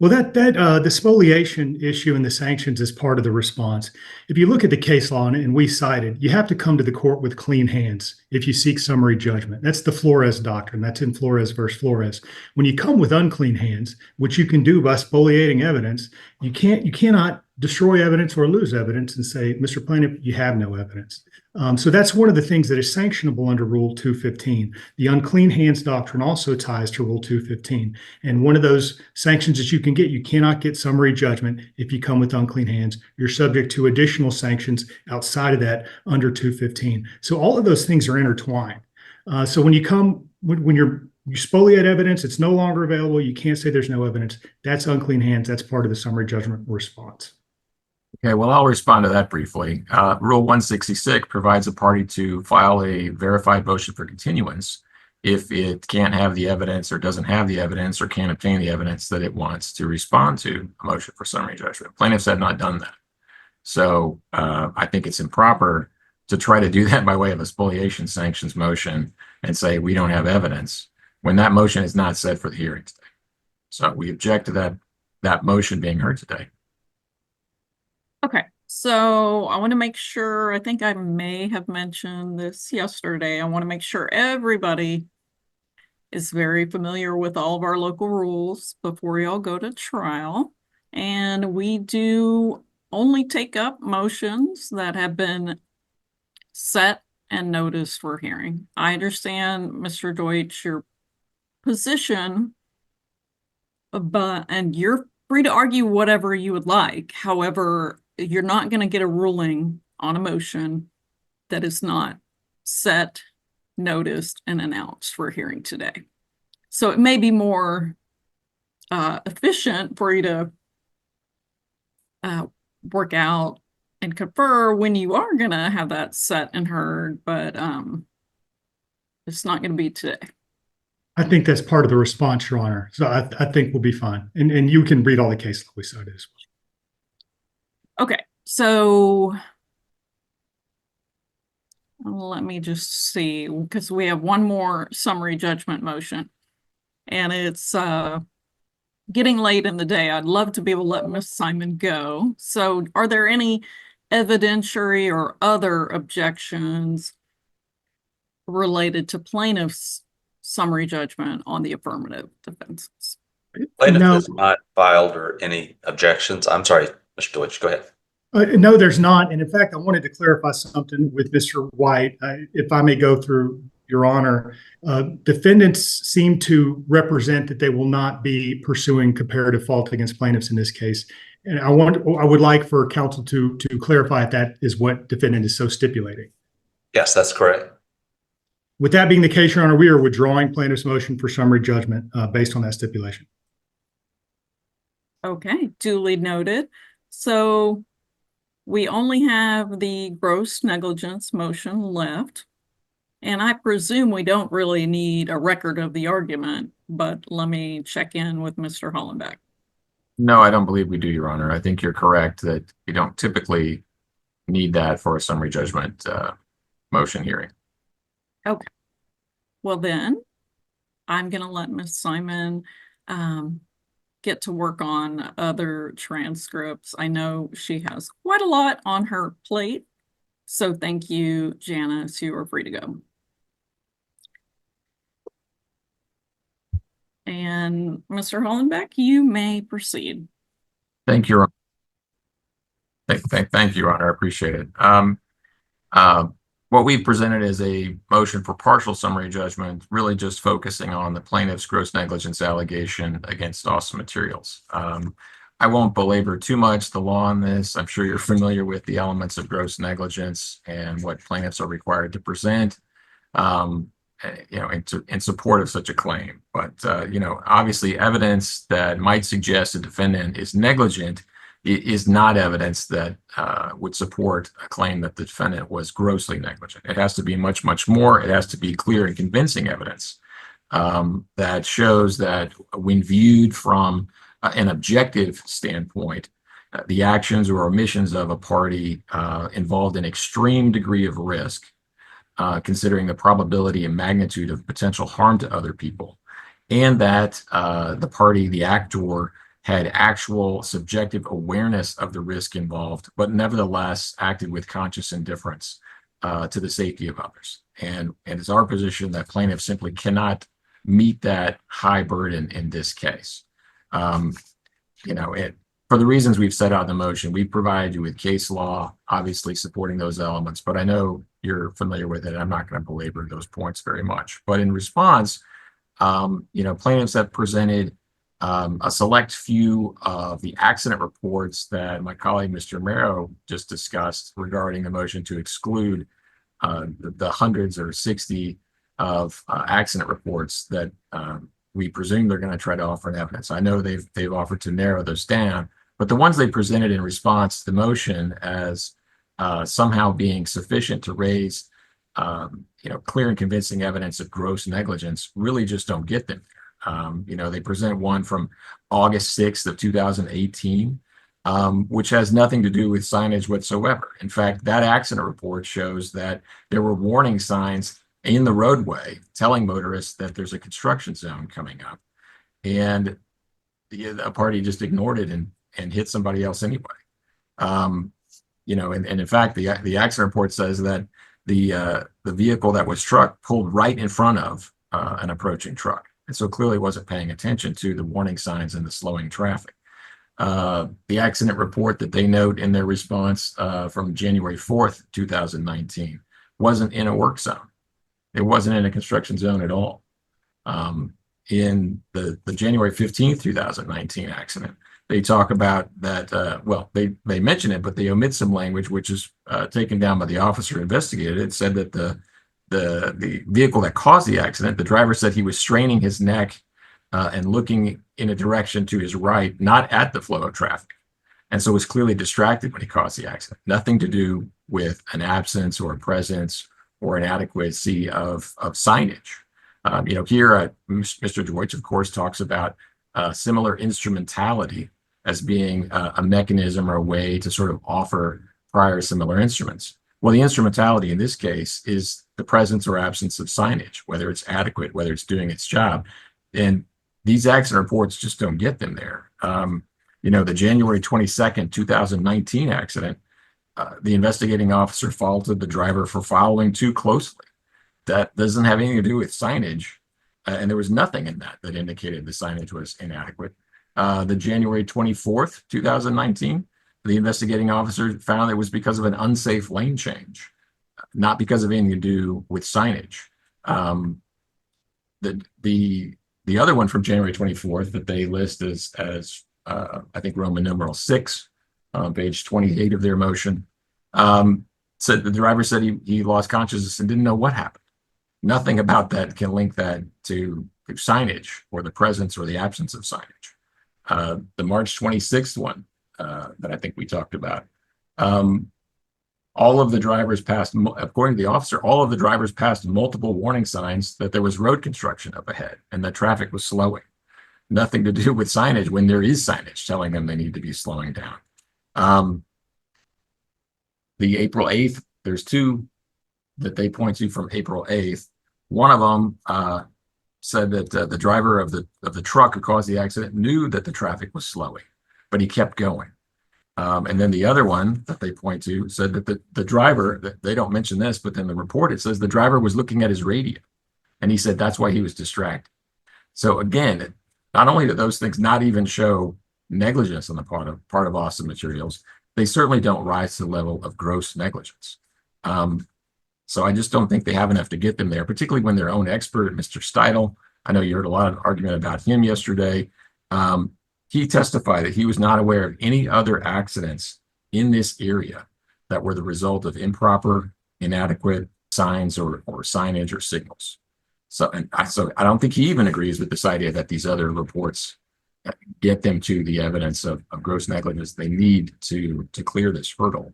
Well, the spoliation issue and the sanctions is part of the response. If you look at the case law, and we cited, you have to come to the court with clean hands if you seek summary judgment. That's the Flores doctrine. That's in Flores versus Flores. When you come with unclean hands, which you can do by spoliating evidence, you cannot destroy evidence or lose evidence and say, Mr. Plaintiff, you have no evidence. So that's one of the things that is sanctionable under Rule 215. The unclean hands doctrine also ties to Rule 215. And one of those sanctions that you can get, you cannot get summary judgment if you come with unclean hands. You're subject to additional sanctions outside of that under 215. So all of those things are intertwined. So when you spoliate evidence, it's no longer available. You can't say there's no evidence. That's unclean hands. That's part of the summary judgment response. Okay, well, I'll respond to that briefly. Rule 166 provides a party to file a verified motion for continuance if it can't have the evidence or doesn't have the evidence or can't obtain the evidence that it wants to respond to a motion for summary judgment. Plaintiffs have not done that. So I think it's improper to try to do that by way of a spoliation sanctions motion and say we don't have evidence when that motion is not set for the hearing today. So we object to that motion being heard today. Okay, so I want to make sure, I think I may have mentioned this yesterday. I want to make sure everybody is very familiar with all of our local rules before y'all go to trial. And we do only take up motions that have been set and noticed for hearing. I understand, Mr. Deutsch, your position, and you're free to argue whatever you would like. However, you're not going to get a ruling on a motion that is not set, noticed, and announced for hearing today. So it may be more efficient for you to work out and confer when you are going to have that set and heard, but it's not going to be today. I think that's part of the response, Your Honor. So I think we'll be fine. And you can read all the case law we cited as well. Okay, so let me just see, because we have one more summary judgment motion, and it's getting late in the day. I'd love to be able to let Ms. Simon go. So are there any evidentiary or other objections related to plaintiff's summary judgment on the affirmative defenses? Plaintiff No. has not filed or any objections. I'm sorry, Mr. Deutsch, go ahead. No, there's not. And in fact, I wanted to clarify something with Mr. White, if I may go through Your Honor, defendants seem to represent that they will not be pursuing comparative fault against plaintiffs in this case. And I would like for counsel to clarify if that is what defendant is so stipulating. Yes, that's correct. With that being the case, Your Honor, we are withdrawing plaintiff's motion for summary judgment based on that stipulation. Okay, duly noted. So we only have the gross negligence motion left. And I presume we don't really need a record of the argument, but let me check in with Mr. Hollenbeck. No, I don't believe we do, Your Honor. I think you're correct that we don't typically need that for a summary judgment motion hearing. Okay. Well then, I'm gonna let Ms. Simon get to work on other transcripts. I know she has quite a lot on her plate. So thank you, Janice. You are free to go. And Mr. Hollenbeck, you may proceed. Thank you. Thank you, Your Honor. I appreciate it. What we've presented is a motion for partial summary judgment, really just focusing on the plaintiff's gross negligence allegation against Awesome Materials. I won't belabor too much the law on this. I'm sure you're familiar with the elements of gross negligence and what plaintiffs are required to present, in support of such a claim. But, obviously evidence that might suggest a defendant is negligent is not evidence that would support a claim that the defendant was grossly negligent. It has to be much, much more. It has to be clear and convincing evidence that shows that when viewed from an objective standpoint, the actions or omissions of a party involved an extreme degree of risk, considering the probability and magnitude of potential harm to other people, and that the party, the actor, had actual subjective awareness of the risk involved, but nevertheless acted with conscious indifference to the safety of others. And it's our position that plaintiffs simply cannot meet that high burden in this case. For the reasons we've set out in the motion, we provide you with case law, obviously supporting those elements, but I know you're familiar with it. I'm not going to belabor those points very much. But in response, plaintiffs have presented a select few of the accident reports that my colleague, Mr. Mero, just discussed regarding the motion to exclude the hundreds or 60 of accident reports that we presume they're going to try to offer in evidence. I know they've offered to narrow those down, but the ones they presented in response to the motion as somehow being sufficient to raise clear and convincing evidence of gross negligence really just don't get them there. They present one from August 6th of 2018, which has nothing to do with signage whatsoever. In fact, that accident report shows that there were warning signs in the roadway telling motorists that there's a construction zone coming up, and a party just ignored it and hit somebody else anyway. And in fact, the accident report says that the vehicle that was struck pulled right in front of an approaching truck, and so clearly wasn't paying attention to the warning signs and the slowing traffic. The accident report that they note in their response from January 4th, 2019 wasn't in a work zone. It wasn't in a construction zone at all. In the January 15th, 2019 accident, they talk about that, they mention it, but they omit some language, which is taken down by the officer investigated. It said that the vehicle that caused the accident, the driver said he was straining his neck and looking in a direction to his right, not at the flow of traffic. And so was clearly distracted when he caused the accident. Nothing to do with an absence or a presence or inadequacy of signage. Here, Mr. Deutsch, of course, talks about similar instrumentality as being a mechanism or a way to sort of offer prior similar instruments. Well, the instrumentality in this case is the presence or absence of signage, whether it's adequate, whether it's doing its job. And these accident reports just don't get them there. The January 22nd, 2019 accident, the investigating officer faulted the driver for following too closely. That doesn't have anything to do with signage. And there was nothing in that indicated the signage was inadequate. The January 24th, 2019, the investigating officer found it was because of an unsafe lane change, not because of anything to do with signage. The other one from January 24th that they list as I think Roman numeral 6 on page 28 of their motion, said the driver said he lost consciousness and didn't know what happened. Nothing about that can link that to signage or the presence or the absence of signage. The March 26th one that I think we talked about, all of the drivers passed, according to the officer, all of the drivers passed multiple warning signs that there was road construction up ahead and that traffic was slowing. Nothing to do with signage when there is signage telling them they need to be slowing down. The April 8th, there's two that they point to from April 8th. One of them said that the driver of the truck who caused the accident knew that the traffic was slowing, but he kept going. And then the other one that they point to said that the driver, they don't mention this, but in the report it says the driver was looking at his radio, and he said that's why he was distracted. So again, not only do those things not even show negligence on the part of Austin Materials, they certainly don't rise to the level of gross negligence. So I just don't think they have enough to get them there, particularly when their own expert, Mr. Steidel, I know you heard a lot of argument about him yesterday. He testified that he was not aware of any other accidents in this area that were the result of improper, inadequate signs or signage or signals. So I don't think he even agrees with this idea that these other reports get them to the evidence of gross negligence they need to clear this hurdle.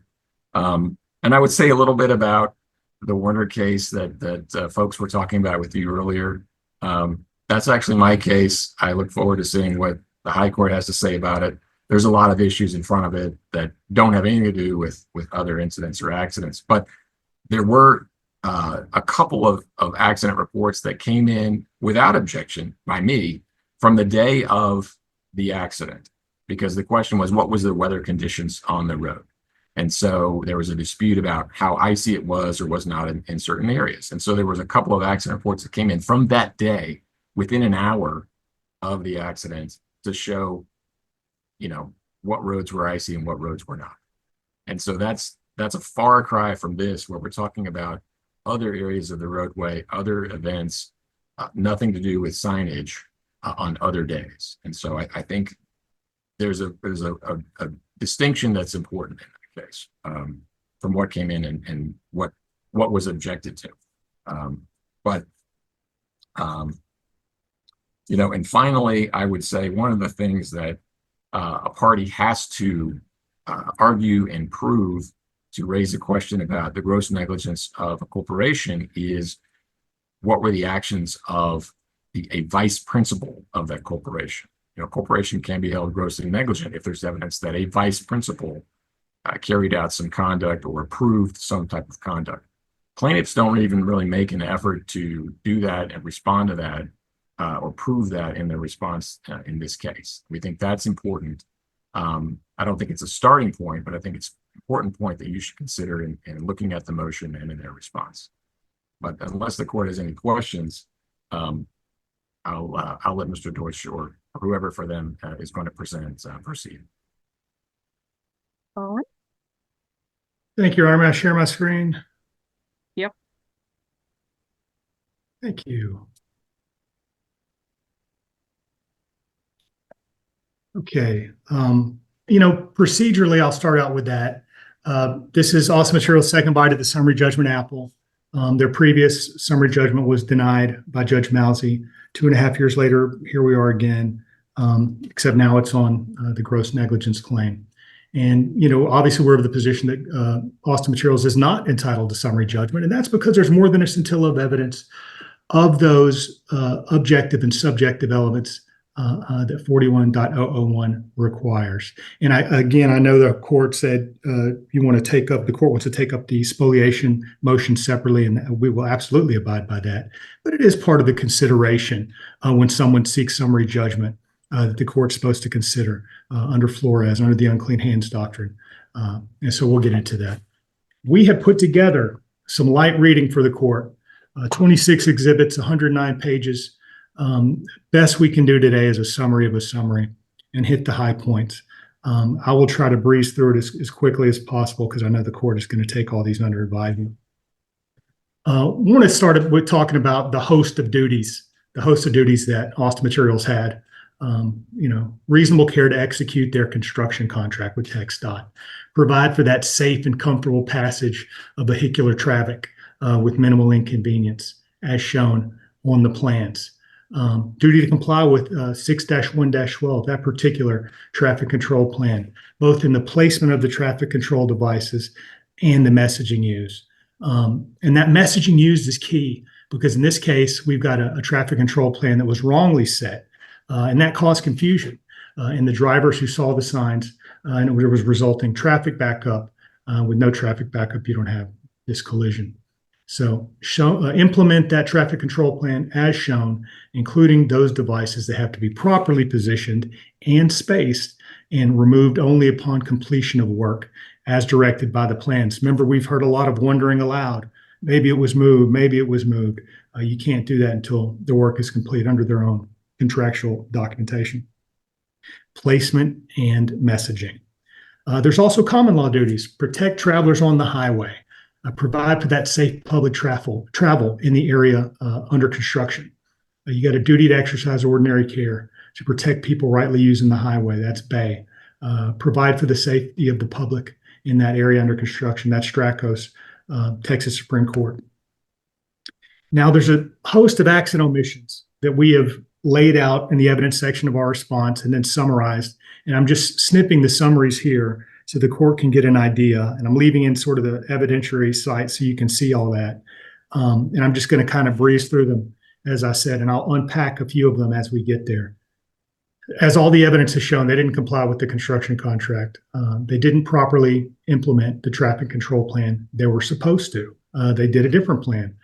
And I would say a little bit about the Warner case that folks were talking about with you earlier. That's actually my case. I look forward to seeing what the High Court has to say about it. There's a lot of issues in front of it that don't have anything to do with other incidents or accidents, but there were a couple of accident reports that came in without objection by me from the day of the accident, because the question was, what was the weather conditions on the road? And so there was a dispute about how icy it was or was not in certain areas. And so there was a couple of accident reports that came in from that day within an hour of the accident to show, what roads were icy and what roads were not. And so that's a far cry from this, where we're talking about other areas of the roadway, other events, nothing to do with signage on other days. And so I think there's a distinction that's important in that case from what came in and what was objected to. And finally, I would say one of the things that a party has to argue and prove to raise a question about the gross negligence of a corporation is, what were the actions of a vice principal of that corporation? A corporation can be held grossly negligent if there's evidence that a vice principal carried out some conduct or approved some type of conduct. Plaintiffs don't even really make an effort to do that and respond to that or prove that in their response in this case. We think that's important. I don't think it's a starting point, but I think it's an important point that you should consider in looking at the motion and in their response. But unless the court has any questions, I'll let Mr. Deutsch or whoever for them is going to present proceed. All right. Thank you, Your Honor. May I share my screen? Yep. Thank you. Okay. Procedurally, I'll start out with that. This is Austin Materials' second bite at the summary judgment apple. Their previous summary judgment was denied by Judge Mousy. 2.5 years later, here we are again, except now it's on the gross negligence claim. And, obviously we're of the position that Austin Materials is not entitled to summary judgment. And that's because there's more than a scintilla of evidence of those objective and subjective elements that 41.001 requires. And I know the court said the court wants to take up the spoliation motion separately, and we will absolutely abide by that. But it is part of the consideration when someone seeks summary judgment that the court's supposed to consider under Flores, under the unclean hands doctrine. And so we'll get into that. We have put together some light reading for the court, 26 exhibits, 109 pages. Best we can do today is a summary of a summary and hit the high points. I will try to breeze through it as quickly as possible because I know the court is going to take all these under advisement. I want to start with talking about the host of duties that Austin Materials had. Reasonable care to execute their construction contract with TxDOT, provide for that safe and comfortable passage of vehicular traffic with minimal inconvenience, as shown on the plans. Duty to comply with 6-1-12, that particular traffic control plan, both in the placement of the traffic control devices and the messaging used. And that messaging used is key because in this case, we've got a traffic control plan that was wrongly set, and that caused confusion in the drivers who saw the signs, and it was resulting traffic backup. With no traffic backup, you don't have this collision. So implement that traffic control plan as shown, including those devices that have to be properly positioned and spaced and removed only upon completion of work as directed by the plans. Remember, we've heard a lot of wondering aloud. Maybe it was moved, maybe it was moved. You can't do that until the work is complete under their own contractual documentation. Placement and messaging. There's also common law duties. Protect travelers on the highway. Provide for that safe public travel in the area under construction. You got a duty to exercise ordinary care to protect people rightly using the highway. That's Bay. Provide for the safety of the public in that area under construction. That's Strakos, Texas Supreme Court. Now, there's a host of accident omissions that we have laid out in the evidence section of our response and then summarized. And I'm just snipping the summaries here so the court can get an idea. And I'm leaving in sort of the evidentiary site so you can see all that. And I'm just going to kind of breeze through them, as I said, and I'll unpack a few of them as we get there. As all the evidence has shown, they didn't comply with the construction contract. They didn't properly implement the traffic control plan they were supposed to. They did a different plan.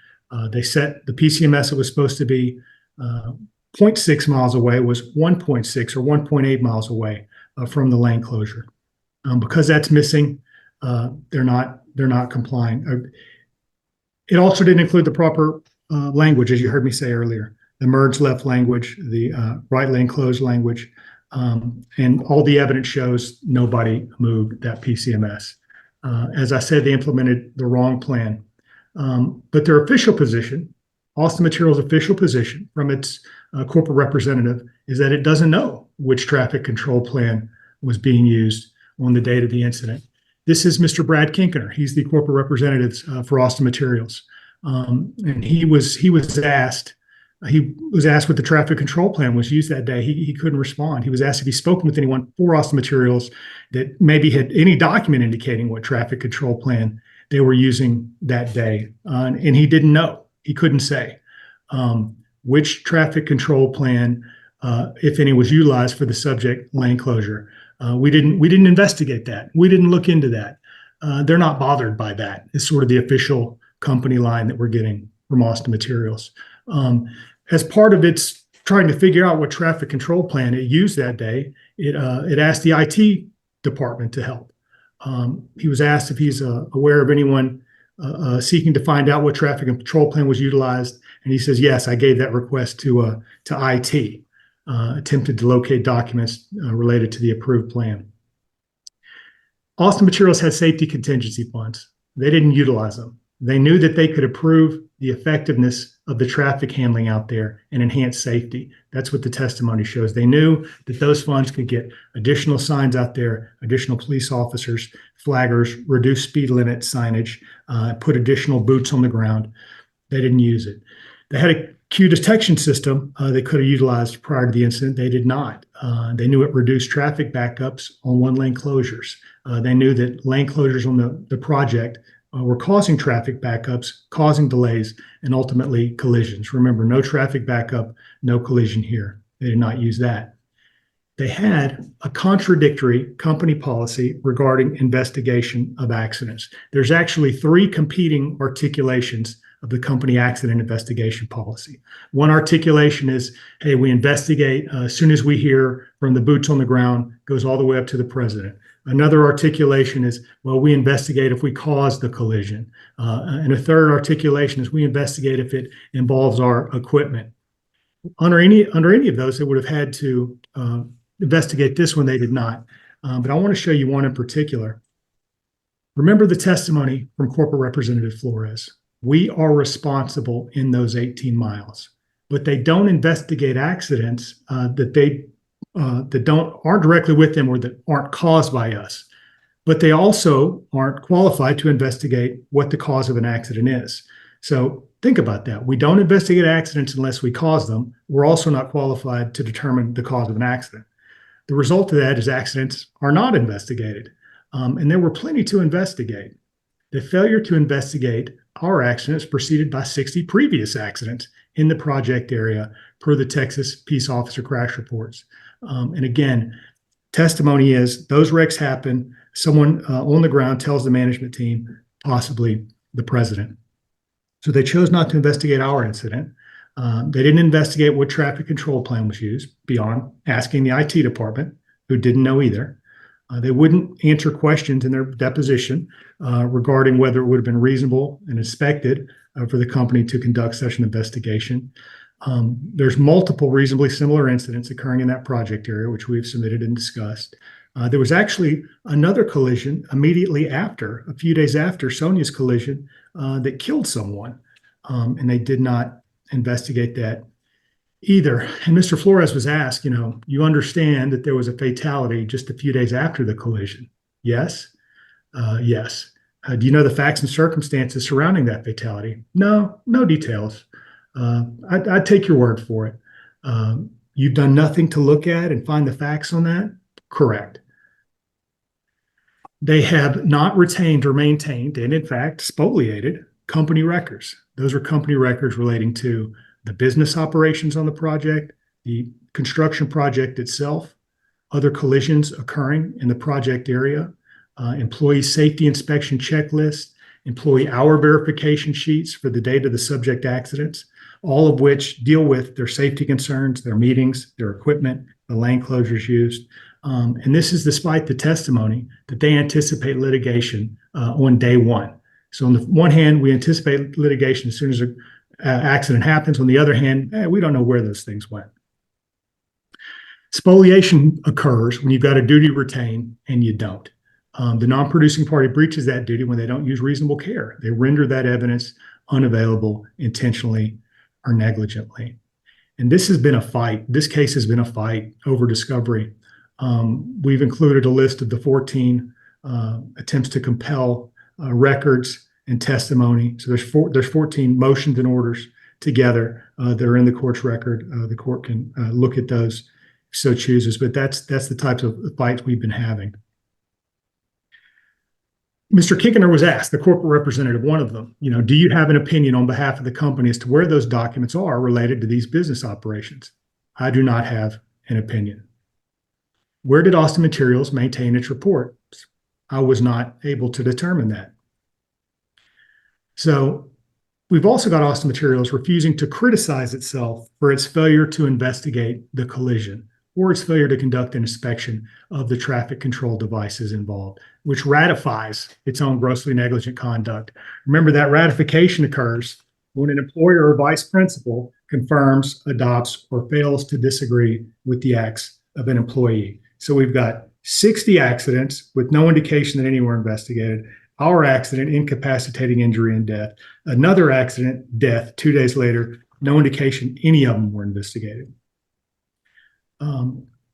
They set the PCMS that was supposed to be 0.6 miles away was 1.6 or 1.8 miles away from the lane closure. Because that's missing, they're not complying. It also didn't include the proper language, as you heard me say earlier. The merge left language, the right lane closed language, and all the evidence shows nobody moved that PCMS. As I said, they implemented the wrong plan. But their official position, Austin Materials' official position from its corporate representative, is that it doesn't know which traffic control plan was being used on the date of the incident. This is Mr. Brad Kinkener. He's the corporate representative for Austin Materials. And he was asked what the traffic control plan was used that day. He couldn't respond. He was asked if he'd spoken with anyone for Austin Materials that maybe had any document indicating what traffic control plan they were using that day. And he didn't know. He couldn't say which traffic control plan, if any, was utilized for the subject lane closure. We didn't investigate that. We didn't look into that. They're not bothered by that. It's sort of the official company line that we're getting from Austin Materials. As part of its trying to figure out what traffic control plan it used that day, it asked the IT department to help. He was asked if he's aware of anyone seeking to find out what traffic control plan was utilized, and he says, yes, I gave that request to IT. Attempted to locate documents related to the approved plan. Austin Materials had safety contingency funds. They didn't utilize them. They knew that they could improve the effectiveness of the traffic handling out there and enhance safety. That's what the testimony shows. They knew that those funds could get additional signs out there, additional police officers, flaggers, reduce speed limit signage, put additional boots on the ground. They didn't use it. They had a queue detection system they could have utilized prior to the incident. They did not. They knew it reduced traffic backups on one lane closures. They knew that lane closures on the project were causing traffic backups, causing delays, and ultimately collisions. Remember, no traffic backup, no collision here. They did not use that. They had a contradictory company policy regarding investigation of accidents. There's actually 3 competing articulations of the company accident investigation policy. One articulation is, hey, we investigate as soon as we hear from the boots on the ground, goes all the way up to the president. Another articulation is, well, we investigate if we caused the collision. And a third articulation is we investigate if it involves our equipment. Under any of those, they would have had to investigate. This one. They did not. But I want to show you one in particular. Remember the testimony from Corporate Representative Flores. We are responsible in those 18 miles, but they don't investigate accidents that aren't directly with them or that aren't caused by us. But they also aren't qualified to investigate what the cause of an accident is. So think about that. We don't investigate accidents unless we cause them. We're also not qualified to determine the cause of an accident. The result of that is accidents are not investigated. And there were plenty to investigate. The failure to investigate our accidents preceded by 60 previous accidents in the project area per the Texas Peace Officer crash reports. And again, testimony is those wrecks happen. Someone on the ground tells the management team, possibly the president. So they chose not to investigate our incident. They didn't investigate what traffic control plan was used beyond asking the IT department, who didn't know either. They wouldn't answer questions in their deposition regarding whether it would have been reasonable and expected for the company to conduct such an investigation. There's multiple reasonably similar incidents occurring in that project area, which we've submitted and discussed. There was actually another collision immediately after, a few days after Sonia's collision, that killed someone, and they did not investigate that either. And Mr. Flores was asked, you understand that there was a fatality just a few days after the collision? Yes. Yes. Do you know the facts and circumstances surrounding that fatality? No details. I'd take your word for it. You've done nothing to look at and find the facts on that? Correct. They have not retained or maintained, and in fact, spoliated company records. Those are company records relating to the business operations on the project, the construction project itself, other collisions occurring in the project area, employee safety inspection checklist, employee hour verification sheets for the date of the subject accidents, all of which deal with their safety concerns, their meetings, their equipment, the lane closures used. And this is despite the testimony that they anticipate litigation on day one. So on the one hand, we anticipate litigation as soon as an accident happens. On the other hand, we don't know where those things went. Spoliation occurs when you've got a duty to retain and you don't. The non-producing party breaches that duty when they don't use reasonable care. They render that evidence unavailable intentionally or negligently. And this has been a fight. This case has been a fight over discovery. We've included a list of the 14 attempts to compel records and testimony. So there's 14 motions and orders together that are in the court's record. The court can look at those if so chooses, but that's the types of fights we've been having. Mr. Kinkener was asked, the corporate representative, one of them, do you have an opinion on behalf of the company as to where those documents are related to these business operations? I do not have an opinion. Where did Austin Materials maintain its reports? I was not able to determine that. So we've also got Austin Materials refusing to criticize itself for its failure to investigate the collision or its failure to conduct an inspection of the traffic control devices involved, which ratifies its own grossly negligent conduct. Remember that ratification occurs when an employer or vice principal confirms, adopts, or fails to disagree with the acts of an employee. So we've got 60 accidents with no indication that any were investigated. Our accident, incapacitating injury and death. Another accident, death 2 days later, no indication any of them were investigated.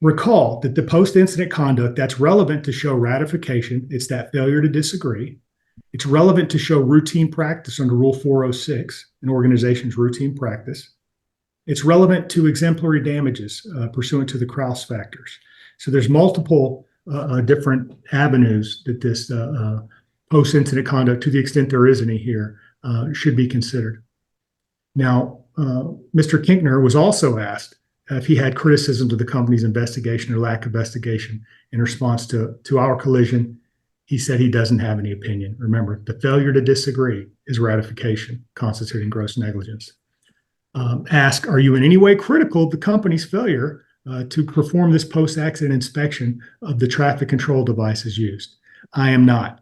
Recall that the post-incident conduct that's relevant to show ratification, it's that failure to disagree. It's relevant to show routine practice under Rule 406, an organization's routine practice. It's relevant to exemplary damages pursuant to the Krauss factors. So there's multiple different avenues that this post-incident conduct, to the extent there is any here, should be considered. Now, Mr. Kinkener was also asked if he had criticisms of the company's investigation or lack of investigation in response to our collision. He said he doesn't have any opinion. Remember, the failure to disagree is ratification, constituting gross negligence. Ask, are you in any way critical of the company's failure to perform this post-accident inspection of the traffic control devices used? I am not.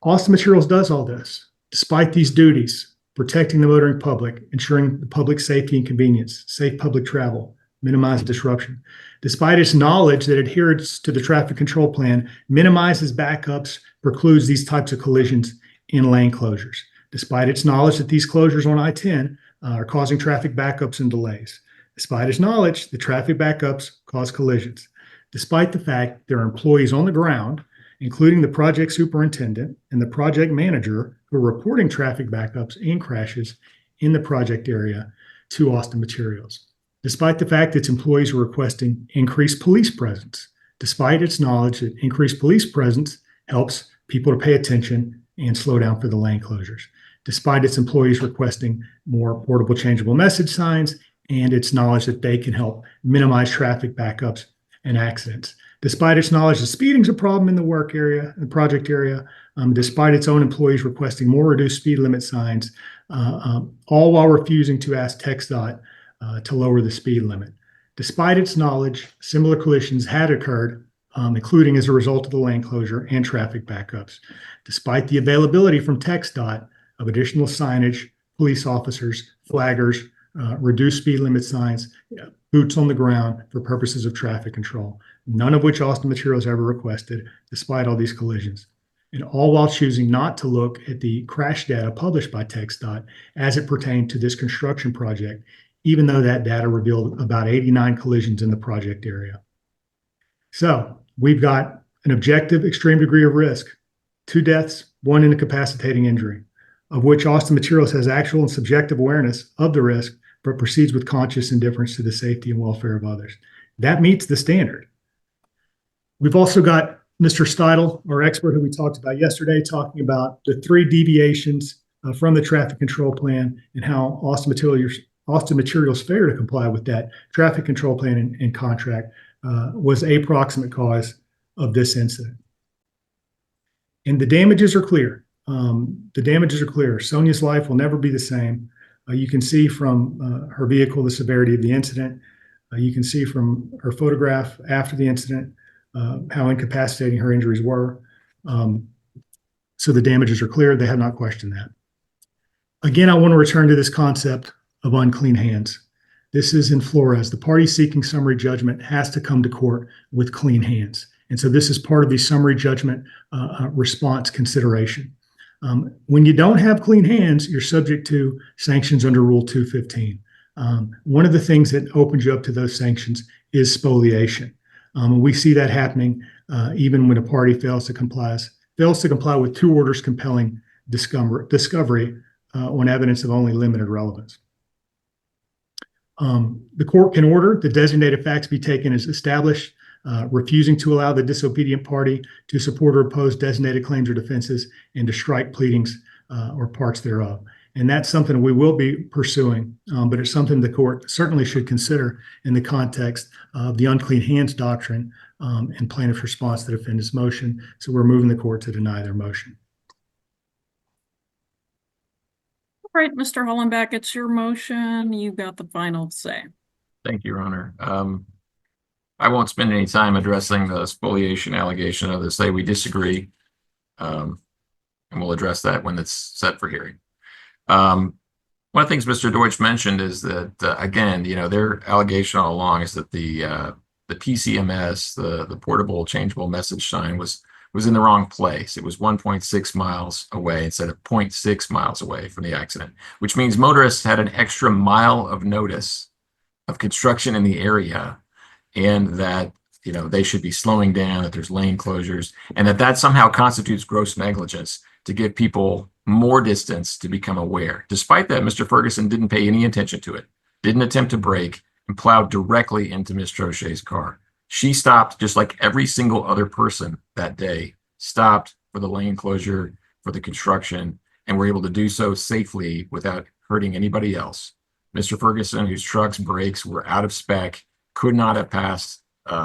Austin Materials does all this, despite these duties: protecting the motoring public, ensuring the public safety and convenience, safe public travel, minimize disruption. Despite its knowledge that adherence to the traffic control plan minimizes backups, precludes these types of collisions, in lane closures, despite its knowledge that these closures on I-10 are causing traffic backups and delays. Despite its knowledge, the traffic backups cause collisions. Despite the fact there are employees on the ground, including the project superintendent and the project manager, who are reporting traffic backups and crashes in the project area to Austin Materials. Despite the fact its employees are requesting increased police presence, despite its knowledge that increased police presence helps people to pay attention and slow down for the lane closures, despite its employees requesting more portable changeable message signs and its knowledge that they can help minimize traffic backups and accidents. Despite its knowledge that speeding is a problem in the work area, the project area, despite its own employees requesting more reduced speed limit signs, all while refusing to ask TxDOT to lower the speed limit. Despite its knowledge, similar collisions had occurred, including as a result of the lane closure and traffic backups. Despite the availability from TxDOT of additional signage, police officers, flaggers, reduced speed limit signs, boots on the ground for purposes of traffic control, none of which Austin Materials ever requested, despite all these collisions. And all while choosing not to look at the crash data published by TxDOT as it pertained to this construction project, even though that data revealed about 89 collisions in the project area. So we've got an objective extreme degree of risk, 2 deaths, 1 incapacitating injury, of which Austin Materials has actual and subjective awareness of the risk, but proceeds with conscious indifference to the safety and welfare of others. That meets the standard. We've also got Mr. Steidel, our expert who we talked about yesterday, talking about the 3 deviations from the traffic control plan and how Austin Materials failure to comply with that traffic control plan and contract was a proximate cause of this incident. And the damages are clear. Sonia's life will never be the same. You can see from her vehicle the severity of the incident. You can see from her photograph after the incident how incapacitating her injuries were. So the damages are clear. They have not questioned that. Again, I want to return to this concept of unclean hands. This is in Flores. The party seeking summary judgment has to come to court with clean hands. And so this is part of the summary judgment response consideration. When you don't have clean hands, you're subject to sanctions under Rule 215. One of the things that opens you up to those sanctions is spoliation. We see that happening even when a party fails to comply with 2 orders compelling discovery on evidence of only limited relevance. The court can order the designated facts be taken as established, refusing to allow the disobedient party to support or oppose designated claims or defenses, and to strike pleadings or parts thereof. And that's something we will be pursuing, but it's something the court certainly should consider in the context of the unclean hands doctrine and plaintiff's response to the defendant's motion. So we're moving the court to deny their motion. All right, Mr. Hollenbeck, it's your motion. You got the final say. Thank you, Your Honor. I won't spend any time addressing the spoliation allegation. I'll just say we disagree, and we'll address that when it's set for hearing. One of the things Mr. Deutsch mentioned is that, again, their allegation all along is that the PCMS, the portable changeable message sign, was in the wrong place. It was 1.6 miles away instead of 0.6 miles away from the accident, which means motorists had an extra mile of notice of construction in the area, and that they should be slowing down, that there's lane closures, and that somehow constitutes gross negligence to give people more distance to become aware. Despite that, Mr. Ferguson didn't pay any attention to it, didn't attempt to brake, and plowed directly into Ms. Trochet's car. She stopped just like every single other person that day, stopped for the lane closure, for the construction, and were able to do so safely without hurting anybody else. Mr. Ferguson, whose truck's brakes were out of spec, could not have passed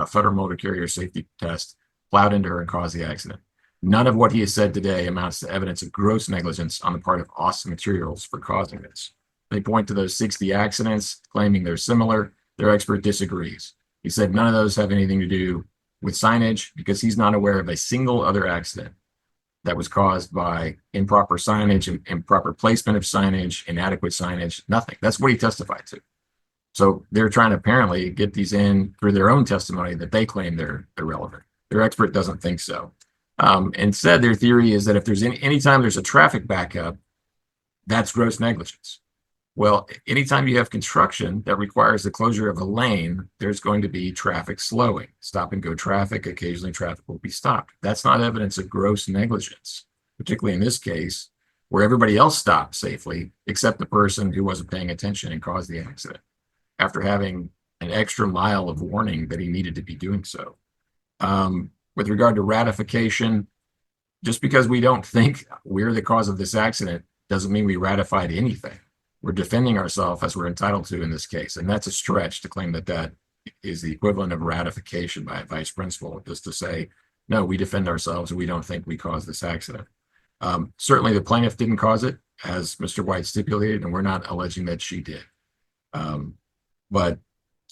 Federal Motor Carrier Safety Test, plowed into her and caused the accident. None of what he has said today amounts to evidence of gross negligence on the part of Austin Materials for causing this. They point to those 60 accidents, claiming they're similar. Their expert disagrees. He said none of those have anything to do with signage because he's not aware of a single other accident that was caused by improper signage, improper placement of signage, inadequate signage, nothing. That's what he testified to. So they're trying to apparently get these in through their own testimony that they claim they're irrelevant. Their expert doesn't think so. Instead, their theory is that if there's anytime there's a traffic backup, that's gross negligence. Well, anytime you have construction that requires the closure of a lane, there's going to be traffic slowing, stop and go traffic. Occasionally traffic will be stopped. That's not evidence of gross negligence, particularly in this case, where everybody else stopped safely, except the person who wasn't paying attention and caused the accident after having an extra mile of warning that he needed to be doing so. With regard to ratification, just because we don't think we're the cause of this accident doesn't mean we ratified anything. We're defending ourselves as we're entitled to in this case. And that's a stretch to claim that that is the equivalent of ratification by a vice principal, just to say, no, we defend ourselves and we don't think we caused this accident. Certainly the plaintiff didn't cause it, as Mr. White stipulated, and we're not alleging that she did. But,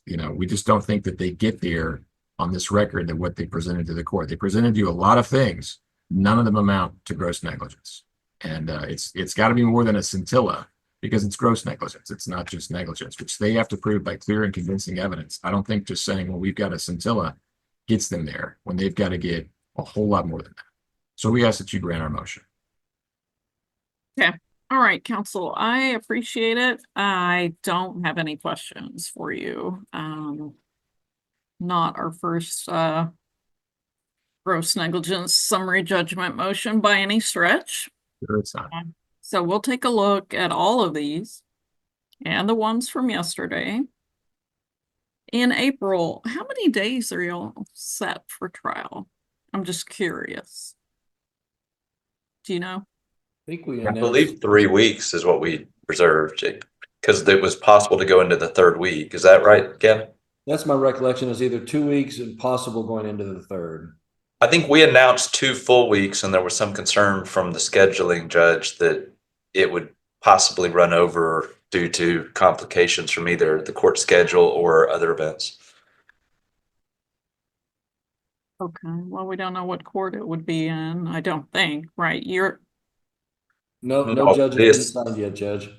you know, we just don't think that they get there on this record that what they presented to the court. They presented you a lot of things. None of them amount to gross negligence. And it's got to be more than a scintilla, because it's gross negligence. It's not just negligence, which they have to prove by clear and convincing evidence. I don't think just saying, well, we've got a scintilla gets them there when they've got to get a whole lot more than that. So we ask that you grant our motion. Okay. All right, counsel, I appreciate it. I don't have any questions for you. Not our first gross negligence summary judgment motion by any stretch. Sure, it's not. So we'll take a look at all of these and the ones from yesterday. In April, how many days are y'all set for trial? I'm just curious. Do you know? I think we I announced, believe 3 weeks is what we reserved, because it was possible to go into the third week. Is that right, Kevin? that's my recollection, is either 2 weeks and possible going into the third. I think we announced 2 full weeks, and there was some concern from the scheduling judge that it would possibly run over due to complications from either the court schedule or other events. Okay, well, we don't know what court it would be in, I don't think, right? No No, judge has been assigned yet, Judge.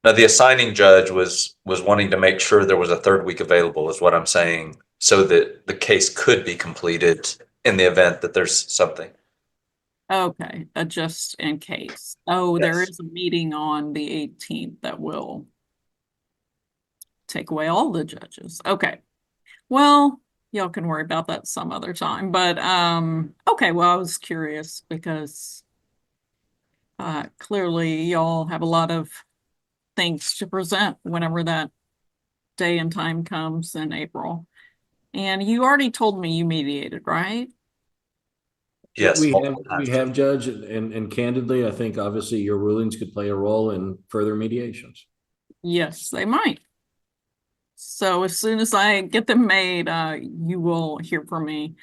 Now, the assigning judge was wanting to make sure there was a third week available, is what I'm saying, so that the case could be completed in the event that there's something. Okay, just in case. Oh, there Yes. is a meeting on the 18th that will take away all the judges. Okay. Well, y'all can worry about that some other time. But okay, well, I was curious because clearly y'all have a lot of things to present whenever that day and time comes in April. And you already told me you mediated, right? Yes, We multiple times. have, Judge, and candidly, I think obviously your rulings could play a role in further mediations. Yes, they might. So as soon as I get them made, you will hear from me.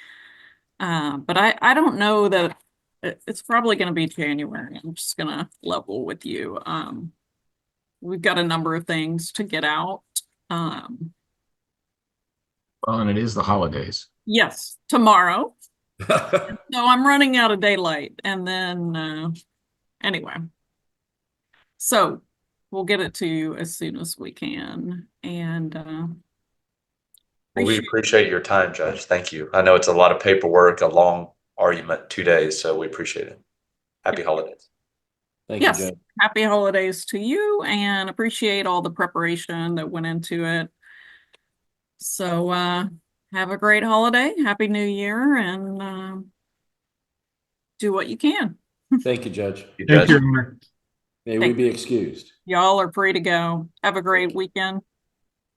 But I don't know that it's probably going to be January. I'm just going to level with you. We've got a number of things to get out. Well, and it is the holidays. Yes, tomorrow. So I'm running out of daylight. And then, anyway. So we'll get it to you as soon as we can. And Well, we appreciate your time, Judge. Thank you. I know it's a lot of paperwork, a long argument, 2 days, so we appreciate it. Happy holidays. Thank yes, you, Judge. happy holidays to you and appreciate all the preparation that went into it. So have a great holiday, happy new year, and do what you can. Thank you, Judge. You, Thank Judge. you, Your Honor. May we be excused. Y'all are free to go. Have a great weekend.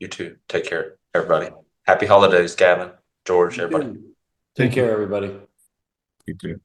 You too. Take care, everybody. Happy holidays, Gavin, George, everybody. Take Thank you. care, everybody. You too.